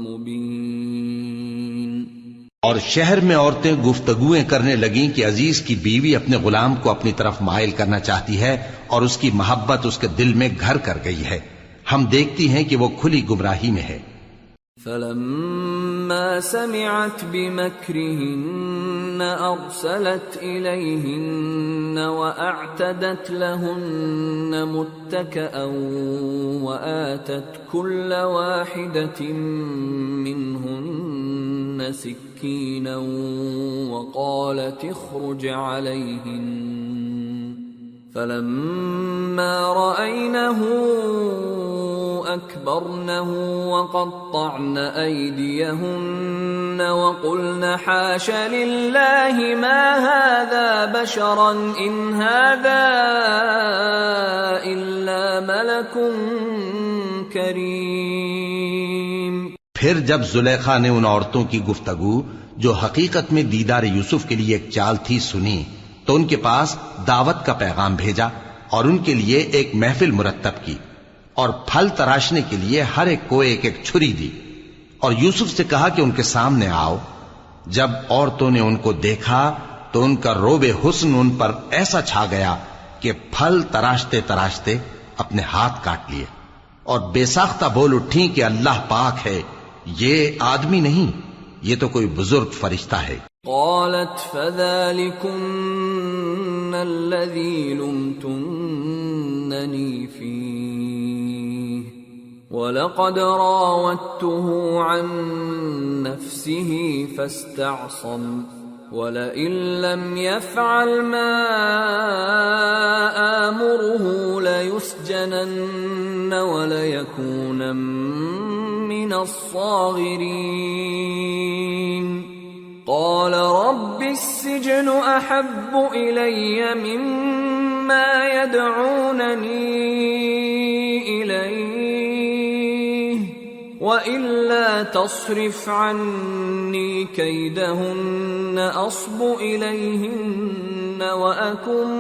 مبين۔ اور شہر میں عورتیں گفتگویں کرنے لگیں کہ عزیز کی بیوی اپنے غلام کو اپنی طرف مائل کرنا چاہتی ہے، اور اس کی محبت اس کے دل میں گھر کر گئی ہے، ہم دیکھتی ہیں کہ وہ کھلی گمراہی میں ہے۔ فلما سمعت بمكرهن أرسلت إليهن وأعتدت لهن متكئا وآتت كل واحدة منهن سكينا وقالت اخرج عليهن فلما رأينه أكبرنه وقطعن أيديهن وقلن حاش لله ما هذا بشرا إن هذا إلا ملك كريم۔ پھر جب زلیخا نے ان عورتوں کی گفتگو جو حقیقت میں دیدار یوسف کے لیے ایک چال تھی سنی، تو ان کے پاس دعوت کا پیغام بھیجا اور ان کے لیے ایک محفل مرتب کی، اور پھل تراشنے کے لیے ہر ایک کو ایک ایک چھری دی، اور یوسف سے کہا کہ ان کے سامنے آؤ۔ جب عورتوں نے ان کو دیکھا تو ان کا روب حسن ان پر ایسا چھا گیا کہ پھل تراشتے تراشتے اپنے ہاتھ کاٹ لیے، اور بے ساختہ بول اٹھی کہ اللہ پاک ہے، یہ آدمی نہیں، یہ تو کوئی بزرگ فرشتہ ہے۔ قالت فذلكن الذي لمتنني فيه ولقد راودته عن نفسه فاستعصم ولئن لم يفعل ما آمره ليسجنن وليكون من الصاغرين۔ قال رب السجن أحب إلي مما يدعونني إليه وإلا تصرف عني كيدهن أصب إليهن وأكن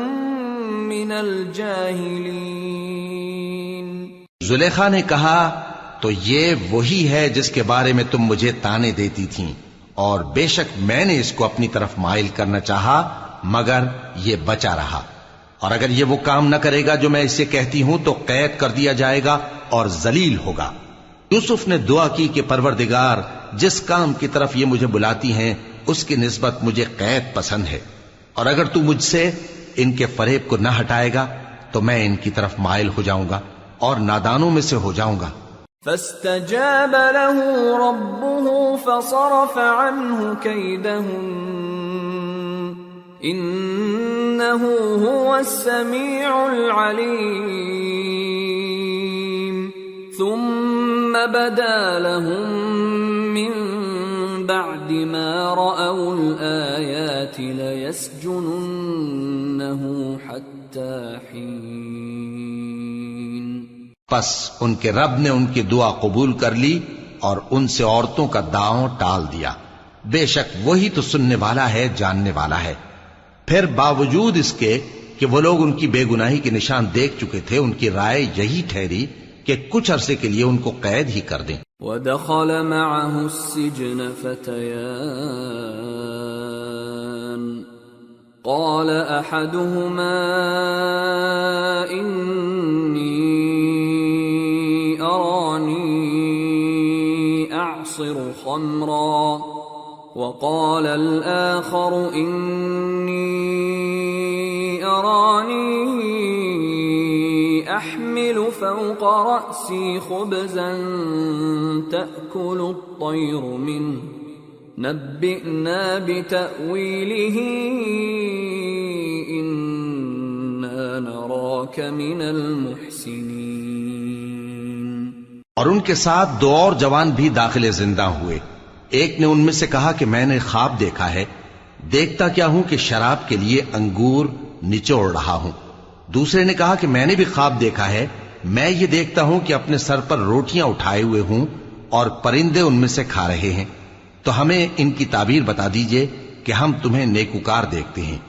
من الجاهلين۔ زلیخا نے کہا تو یہ وہی ہے جس کے بارے میں تم مجھے طعنے دیتی تھیں، اور بے شک میں نے اس کو اپنی طرف مائل کرنا چاہا مگر یہ بچا رہا، اور اگر یہ وہ کام نہ کرے گا جو میں اسے کہتی ہوں تو قید کر دیا جائے گا اور ذلیل ہوگا۔ یوسف نے دعا کی کہ پروردگار جس کام کی طرف یہ مجھے بلاتی ہیں اس کی نسبت مجھے قید پسند ہے، اور اگر تو مجھ سے ان کے فریب کو نہ ہٹائے گا تو میں ان کی طرف مائل ہو جاؤں گا اور نادانوں میں سے ہو جاؤں گا۔ فاستجاب له ربه فصرف عنه كيدهن إنه هو السميع العليم۔ ثم بدا لهم من بعد ما رأوا رأوا الآيات ليسجننه حتى حين. پس ان کے رب نے ان کی دعا قبول کر لی اور ان سے عورتوں کا داؤں ٹال دیا. بے شک وہی تو سننے والا ہے، جاننے والا ہے. پھر باوجود اس کے کہ وہ لوگ ان کی بے گناہی کے نشان دیکھ چکے تھے، ان کی رائے یہی ٹھہری کہ کچھ عرصے کے لیے ان کو قید ہی کر دیں. ودخل معه السجن فتيان قال أحدهما إني أراني أعصر خمرا وقال الآخر إني أراني أحمل فوق رأسي خبزا تأكل الطير منه نبئنا بتأويله إنا نراك من المحسنين. اور ان کے ساتھ دو اور جوان بھی داخل زندہ ہوئے. ایک نے ان میں سے کہا کہ میں نے خواب دیکھا ہے، دیکھتا کیا ہوں کہ شراب کے لیے انگور نچوڑ رہا ہوں. دوسرے نے کہا کہ میں نے بھی خواب دیکھا ہے، میں یہ دیکھتا ہوں کہ اپنے سر پر روٹیاں اٹھائے ہوئے ہوں اور پرندے ان میں سے کھا رہے ہیں. تو ہمیں ان کی تعبیر بتا دیجئے کہ ہم تمہیں نیکوکار دیکھتے ہیں.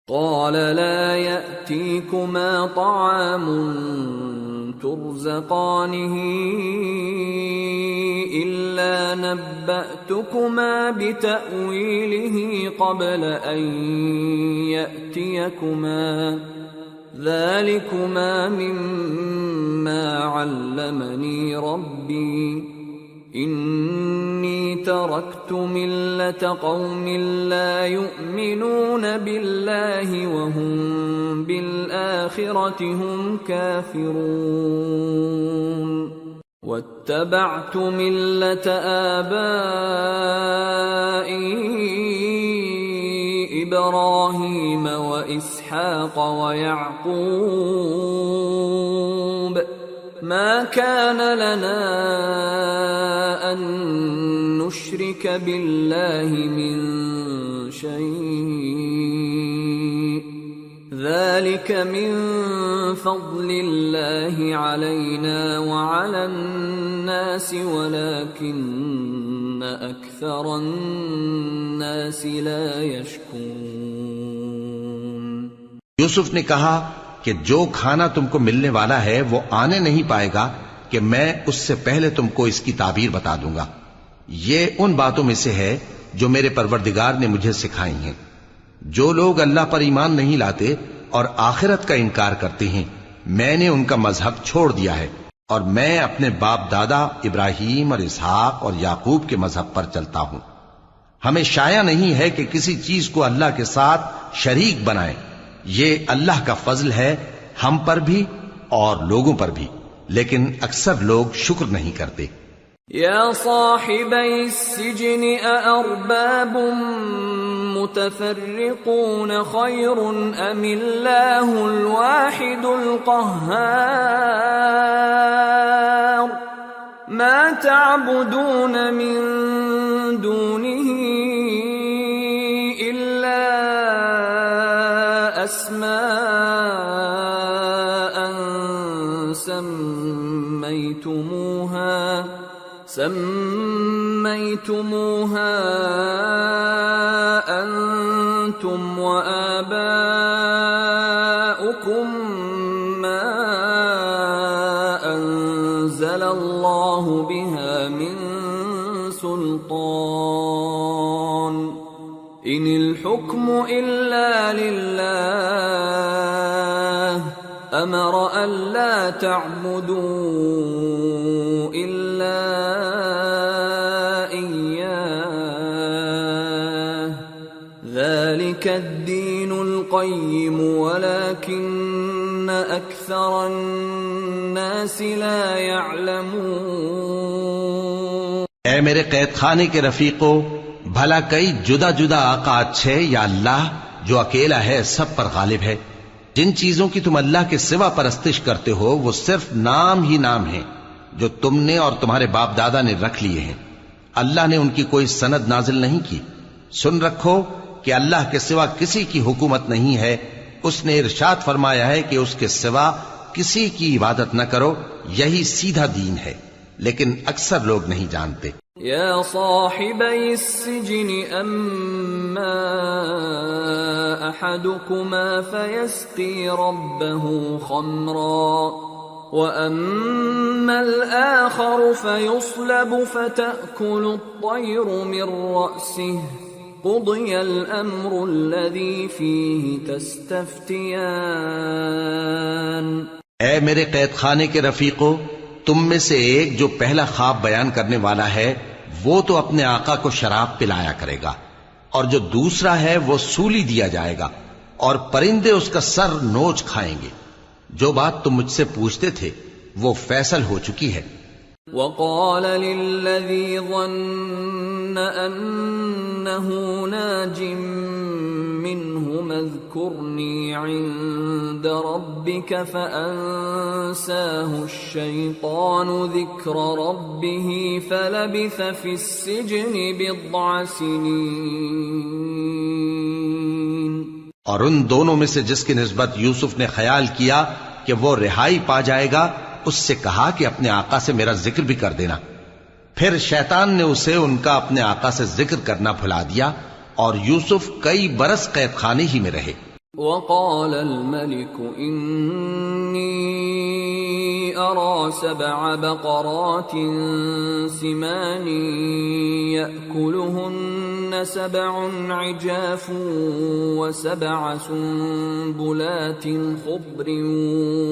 قال لا يأتيكما طعام ترزقانه إلا نبأتكما بتأويله قبل أن يأتيكما ذلكما مما علمني ربي إني تركت ملة قوم لا يؤمنون بالله وهم بالآخرة هم كافرون واتبعت ملة آبائي إبراهيم وإسحاق ويعقوب ما كان لنا أن نشرك بالله من شيء ذلك من فضل الله علينا وعلى الناس ولكن أكثر الناس لا يشكرون. یوسف نے کہا کہ جو کھانا تم کو ملنے والا ہے وہ آنے نہیں پائے گا کہ میں اس سے پہلے تم کو اس کی تعبیر بتا دوں گا. یہ ان باتوں میں سے ہے جو میرے پروردگار نے مجھے سکھائی ہیں. جو لوگ اللہ پر ایمان نہیں لاتے اور آخرت کا انکار کرتے ہیں میں نے ان کا مذہب چھوڑ دیا ہے اور میں اپنے باپ دادا ابراہیم اور اسحاق اور یعقوب کے مذہب پر چلتا ہوں. ہمیں شایع نہیں ہے کہ کسی چیز کو اللہ کے ساتھ شریک بنائیں. یہ اللہ کا فضل ہے ہم پر بھی اور لوگوں پر بھی، لیکن اکثر لوگ شکر نہیں کرتے. یا صاحبی السجن أأرباب متفرقون خیر ام اللہ الواحد القہار ما تعبدون من دونه إلا أسماء سميتموها أنتم وآباؤكم ما أنزل الله بها من سلطان إن الحكم إلا لله أمر ألا تعبدوا إلا إياه ذلك الدين القيم ولكن أكثر الناس لا يعلمون. اے میرے قید خانے کے رفیقو، بھلا کئی جدا جدا آقا اچھے یا اللہ جو اکیلا ہے سب پر غالب ہے؟ جن چیزوں کی تم اللہ کے سوا پرستش کرتے ہو وہ صرف نام ہی نام ہیں جو تم نے اور تمہارے باپ دادا نے رکھ لیے ہیں. اللہ نے ان کی کوئی سند نازل نہیں کی. سن رکھو کہ اللہ کے سوا کسی کی حکومت نہیں ہے. اس نے ارشاد فرمایا ہے کہ اس کے سوا کسی کی عبادت نہ کرو، یہی سیدھا دین ہے، لیکن اکثر لوگ نہیں جانتے. يا صاحبي السجن أما أحدكما فيسقي ربه خمرا وأما الآخر فيصلب فتأكل الطير من رأسه قضي الأمر الذي فيه تستفتيان. اے میرے قید خانے کے رفیقو، تم میں سے ایک جو پہلا خواب بیان کرنے والا ہے وہ تو اپنے آقا کو شراب پلایا کرے گا، اور جو دوسرا ہے وہ سولی دیا جائے گا، اور پرندے اس کا سر نوچ کھائیں گے. جو بات تم مجھ سے پوچھتے تھے وہ فیصل ہو چکی ہے. وقال للذي ظن أنه ناج منهم اذكرني عند ربك فأنساه الشيطان ذكر ربه فلبث في السجن بضع سنين. اور ان دونوں میں سے جس کی نسبت یوسف نے خیال کیا کہ وہ رہائی پا جائے گا، اس سے کہا کہ اپنے آقا سے میرا ذکر بھی کر دینا. پھر شیطان نے اسے ان کا اپنے آقا سے ذکر کرنا بھلا دیا، اور یوسف کئی برس قید خانے ہی میں رہے. وقال الملك إني أرى 7 بقرات سمان يأكلهن 7 عجاف و7 سنبلات خضر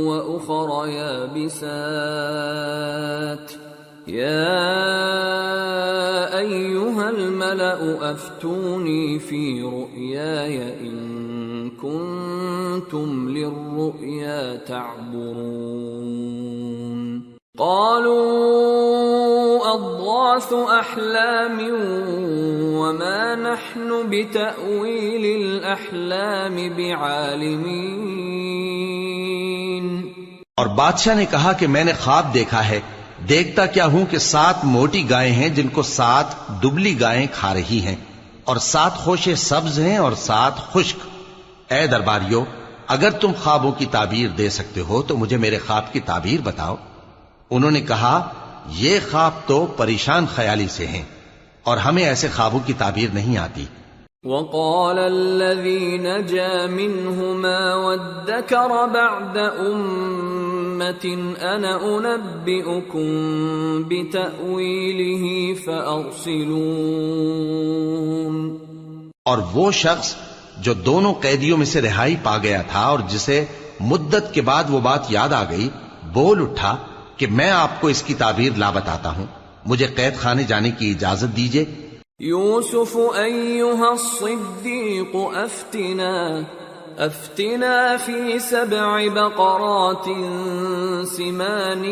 وأخر يابسات يا أيها الملأ أفتوني في رؤياي إن كنتم للرؤيا تعبرون. قالوا أضغاث أحلام وما نحن بتأويل الأحلام بعالمين. اور بادشاہ نے کہا کہ میں نے خواب دیکھا ہے، دیکھتا کیا ہوں کہ 7 موٹی گائیں ہیں جن کو 7 دبلی گائیں کھا رہی ہیں، اور 7 خوشے سبز ہیں اور 7 خشک. اے درباریو، اگر تم خوابوں کی تعبیر دے سکتے ہو تو مجھے میرے خواب کی تعبیر بتاؤ. انہوں نے کہا یہ خواب تو پریشان خیالی سے ہیں، اور ہمیں ایسے خوابوں کی تعبیر نہیں آتی. وقال الذي نجا منهما وادكر بعد أمة أنا أنبئكم بتأويله فأرسلون. اور وہ شخص جو دونوں قیدیوں میں سے رہائی پا گیا تھا اور جسے مدت کے بعد وہ بات یاد آ گئی، بول اٹھا کہ میں آپ کو اس کی تعبیر لا بتاتا ہوں، مجھے قید خانے جانے کی اجازت دیجیے. يوسف أيها الصديق أفتنا في 7 بقرات سمان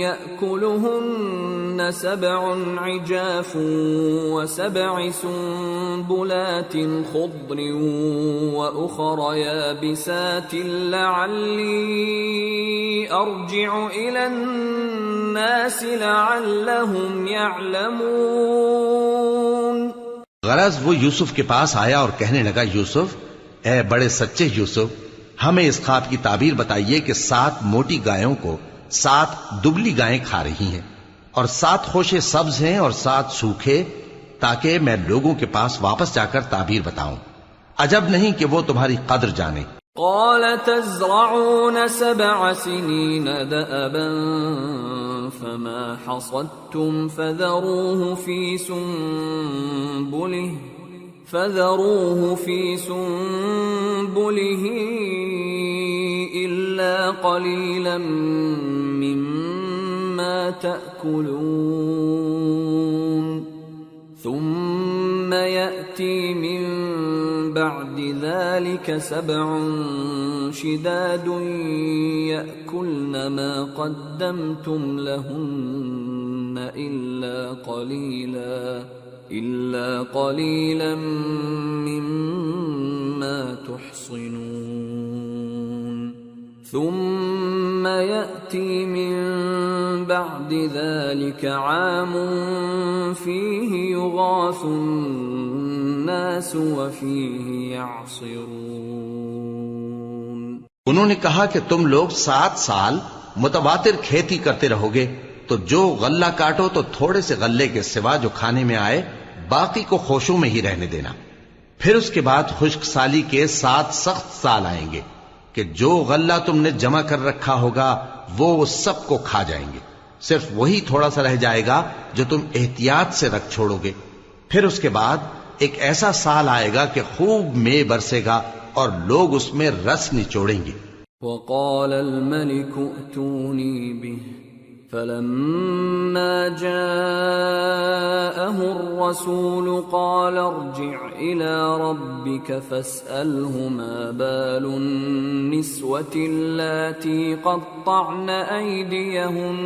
يأكلهن 7 عجاف و7 سنبلات خضر وأخر يابسات لعلي أرجع إلى الناس لعلهم يعلمون. غرض وہ یوسف کے پاس آیا اور کہنے لگا، یوسف، اے بڑے سچے یوسف، ہمیں اس خواب کی تعبیر بتائیے کہ 7 موٹی گایوں کو 7 دبلی گائیں کھا رہی ہیں، اور 7 خوشے سبز ہیں اور 7 سوکھے، تاکہ میں لوگوں کے پاس واپس جا کر تعبیر بتاؤں. عجب نہیں کہ وہ تمہاری قدر جانے. قال تزرعون 7 سنين دأبا فما حصدتم فذروه في سنبله إلا قليلا مما تأكلون. ثم يأتي من بعد ذلك 7 شداد يأكلن ما قدمتم لهن إلا قليلا مما تحصنون. ثم يأتي من بعد ذلك عام فيه يغاث الناس وفيه يعصرون۔ انہوں نے کہا کہ تم لوگ 7 سال متواتر کھیتی کرتے رہو گے، تو جو غلہ کاٹو تو تھوڑے سے غلے کے سوا جو کھانے میں آئے باقی کو خوشوں میں ہی رہنے دینا۔ پھر اس کے بعد خشک سالی کے 7 سخت سال آئیں گے کہ جو غلہ تم نے جمع کر رکھا ہوگا وہ سب کو کھا جائیں گے، صرف وہی تھوڑا سا رہ جائے گا جو تم احتیاط سے رکھ چھوڑو گے۔ پھر اس کے بعد ایک ایسا سال آئے گا کہ خوب مے برسے گا اور لوگ اس میں رس نچوڑیں گے۔ وقال الملك ائتوني به فلما جاءه الرسول قال ارجع إلى ربك فاسأله ما بال النسوة اللاتي قطعن أيديهن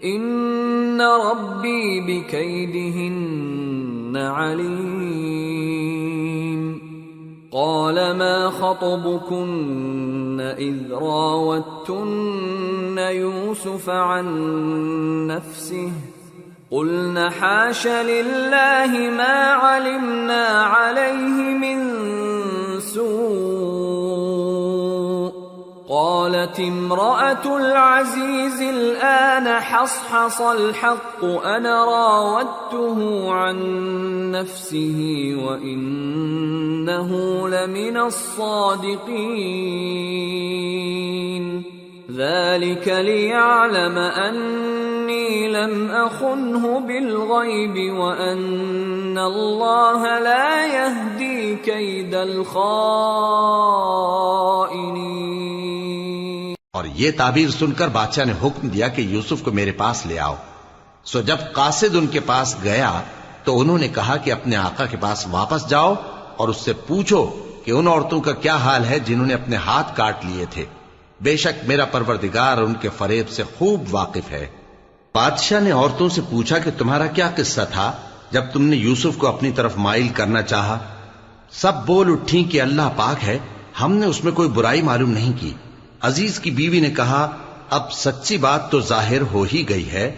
إن ربي بكيدهن عليم۔ قال ما خطبكن إذ راوتن يوسف عن نفسه قلن حاش لله ما علمنا عليه من سوء۔ قالت امرأة العزيز الآن حصحص الحق أنا راودته عن نفسه وإنه لمن الصادقين۔ ذلك ليعلم أني لم أخنه بالغيب وأن الله لا يهدي كيد الخائنين۔ اور یہ تعبیر سن کر بادشاہ نے حکم دیا کہ یوسف کو میرے پاس لے آؤ۔ سو جب قاصد ان کے پاس گیا تو انہوں نے کہا کہ اپنے آقا کے پاس واپس جاؤ اور اس سے پوچھو کہ ان عورتوں کا کیا حال ہے جنہوں نے اپنے ہاتھ کاٹ لیے تھے، بے شک میرا پروردگار ان کے فریب سے خوب واقف ہے۔ بادشاہ نے عورتوں سے پوچھا کہ تمہارا کیا قصہ تھا جب تم نے یوسف کو اپنی طرف مائل کرنا چاہا؟ سب بول اٹھیں کہ اللہ پاک ہے، ہم نے اس میں کوئی برائی معلوم نہیں کی۔ عزیز کی بیوی نے کہا اب سچی بات تو ظاہر ہو ہی گئی ہے،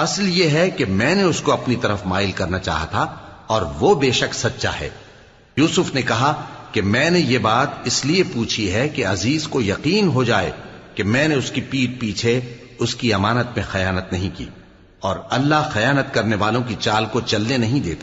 اصل یہ ہے کہ میں نے اس کو اپنی طرف مائل کرنا چاہا تھا اور وہ بے شک سچا ہے۔ یوسف نے کہا کہ میں نے یہ بات اس لیے پوچھی ہے کہ عزیز کو یقین ہو جائے کہ میں نے اس کی پیٹھ پیچھے اس کی امانت میں خیانت نہیں کی، اور اللہ خیانت کرنے والوں کی چال کو چلنے نہیں دیتا۔